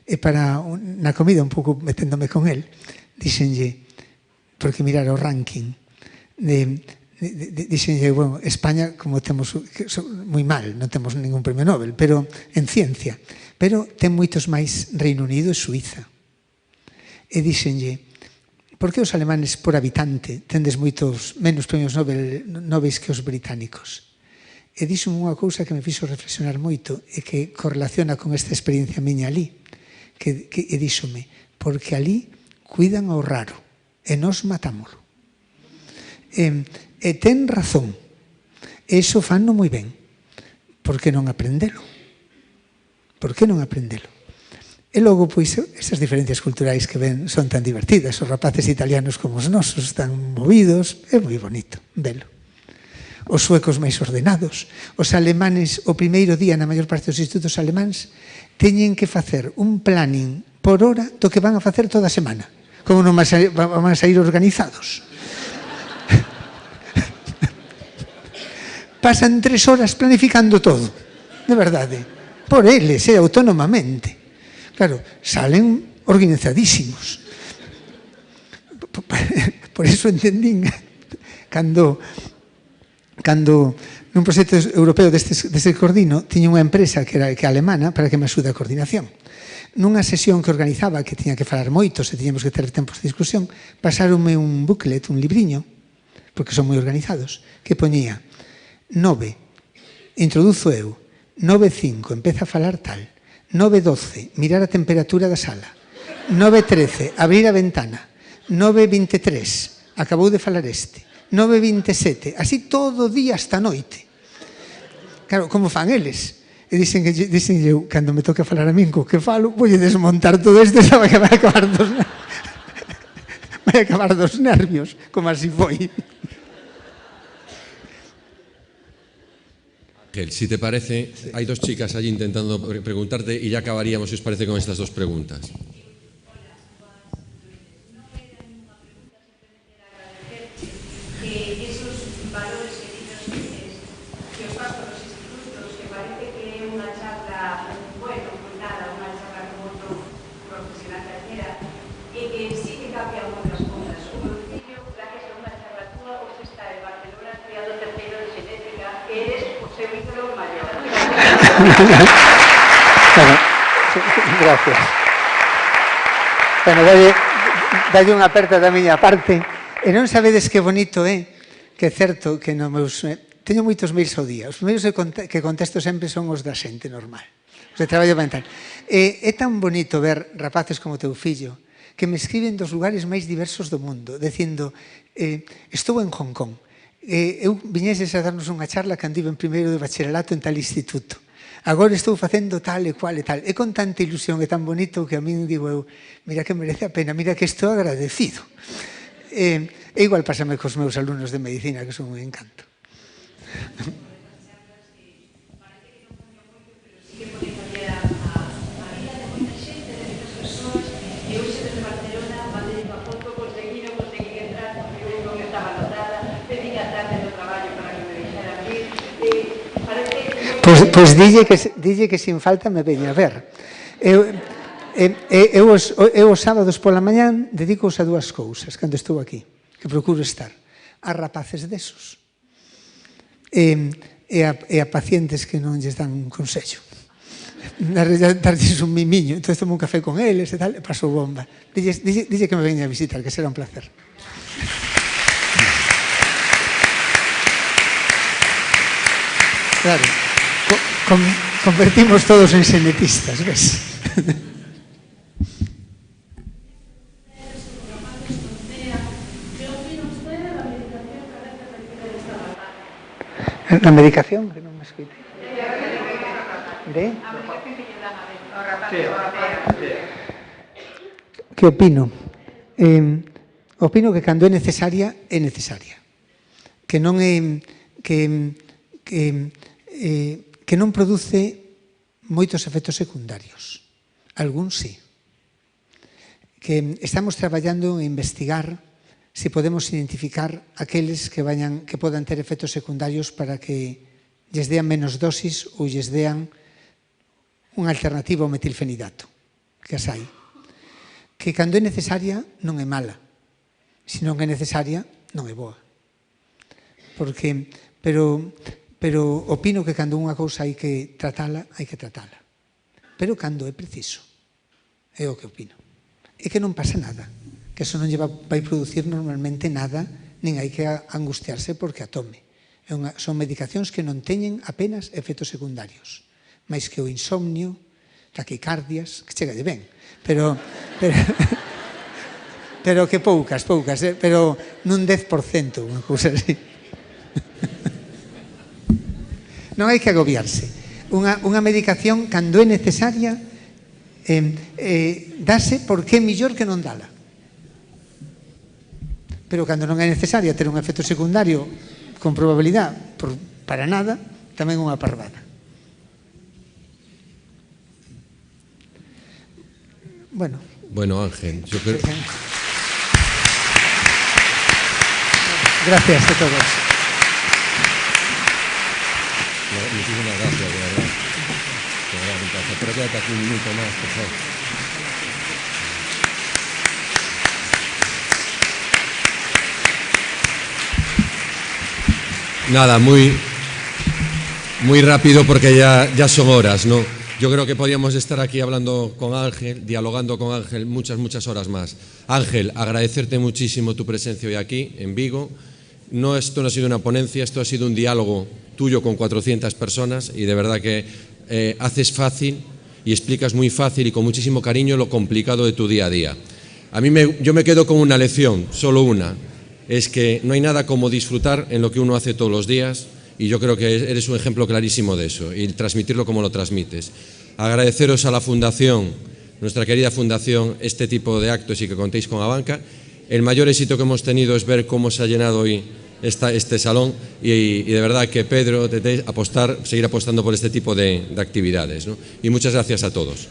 e na comida, un pouco meténdome con el, dixenlle, porque mirar o ranking, dixenlle, bueno, España, como temos moi mal, non temos ningún premio Nobel, pero en ciencia, pero ten moitos máis Reino Unido e Suíza. E dixenlle, por que os alemanes por habitante tendes moitos menos premios Nobel que os británicos? E dixo unha cousa que me fixo reflexionar moito e que correlaciona con esta experiencia miña ali, que díxome, porque ali cuidan ao raro e nos matámoslo. E ten razón, e iso fanno moi ben. Por que non aprendelo? Por que non aprendelo? E logo, pois, esas diferencias culturais que ven son tan divertidas. Os rapaces italianos como os nosos están movidos, é moi bonito velo. Os suecos máis ordenados. Os alemanes, o primeiro día na maior parte dos institutos alemáns, teñen que facer un planning por hora do que van a facer toda a semana. Como non van a sair organizados. Pasan 3 horas planificando todo, de verdade, por eles, autónomamente. Claro, salen organizadísimos. Por iso entendín cando nun proxecto europeo deste coordino tiña unha empresa que era alemana para que me axude a coordinación. Nunha sesión que organizaba, que tiña que falar moito, se tiñamos que ter tempos de discusión, pasaronme un booklet, un libriño, porque son moi organizados, que poñía 9, introduzo eu, 9.5, empeza a falar tal, 9.12, mirar a temperatura da sala, 9.13, abrir a ventana, 9.23, acabou de falar este, 9.27, así todo o día hasta a noite. Claro, como fan eles? E dicen eu, cando me toca falar a min co que falo, vou desmontar todo isto, sabe que vai acabar dos nervios, como así foi. Si te parece, hay 2 chicas allí intentando preguntarte y ya acabaríamos, si os parece, con estas 2 preguntas. Gracias. Bueno, dalle unha aperta da miña parte. E non sabedes que bonito é, que é certo que no meus... Teño moitos mails ao día. Os primeiros que contesto sempre son os da xente normal. Os de traballo mental. É tan bonito ver rapaces como teu fillo que me escriben dos lugares máis diversos do mundo, dicindo, estou en Hong Kong. Eu viñeses a darnos unha charla cando iba en primeiro de bacharelato en tal instituto. Agora estou facendo tal e cual e tal. É con tanta ilusión e tan bonito que a min digo eu, mira que merece a pena, mira que estou agradecido. E igual pásame cos meus alumnos de medicina, que son un encanto. Pois dille que sin falta me veña a ver. Eu os sábados pola mañán dedico a dúas cousas cando estou aquí, que procuro estar a rapaces desos e a pacientes que non lles dan un consello. Darlles un mimiño, entón tomo un café con eles e tal, e paso bomba. Dille que me veña a visitar, que será un placer. Claro, convertimos todos en xenetistas, ves? La medicación, que non me escoite. Que opino? Opino que cando é necesaria, é necesaria. Que non é... que non produce moitos efectos secundarios. Algúns sí. Que estamos traballando en investigar se podemos identificar aqueles que podan ter efectos secundarios para que lles dean menos dosis ou lles dean unha alternativa ao metilfenidato, que as hai. Que cando é necesaria non é mala, se non é necesaria non é boa. Pero opino que cando unha cousa hai que tratala, hai que tratala. Pero cando é preciso, é o que opino. É que non pasa nada, que eso non vai producir normalmente nada, nin hai que angustiarse porque a tome. Son medicacións que non teñen apenas efectos secundarios, máis que o insomnio, taquicardias, que chegalle ben, pero que poucas, pero nun 10%, unha cousa así. Non hai que agobiarse. Unha medicación, cando é necesaria, dase porque é millor que non dala. Pero cando non é necesaria ter un efecto secundario con probabilidade para nada, tamén unha parvada. Bueno, Ángel, yo creo... Gracias a todos. Muchísimas gracias, de verdad. Pero quédate aquí un minuto más, por favor. Nada, muy rápido porque ya son horas, ¿no? Yo creo que podríamos estar aquí hablando con Ángel, dialogando con Ángel muchas horas más. Ángel, agradecerte muchísimo tu presencia hoy aquí, en Vigo. Esto no ha sido una ponencia, esto ha sido un diálogo tuyo con 400 personas y de verdad que haces fácil y explicas muy fácil y con muchísimo cariño lo complicado de tu día a día. Yo me quedo con una lección, solo una, es que no hay nada como disfrutar en lo que uno hace todos los días y yo creo que eres un ejemplo clarísimo de eso y transmitirlo como lo transmites. Agradeceros a la Fundación, nuestra querida Fundación, este tipo de actos y que contéis con Abanca. El mayor éxito que hemos tenido es ver cómo se ha llenado hoy este salón y de verdad que Pedro, seguir apostando por este tipo de actividades, ¿no? Y muchas gracias a todos.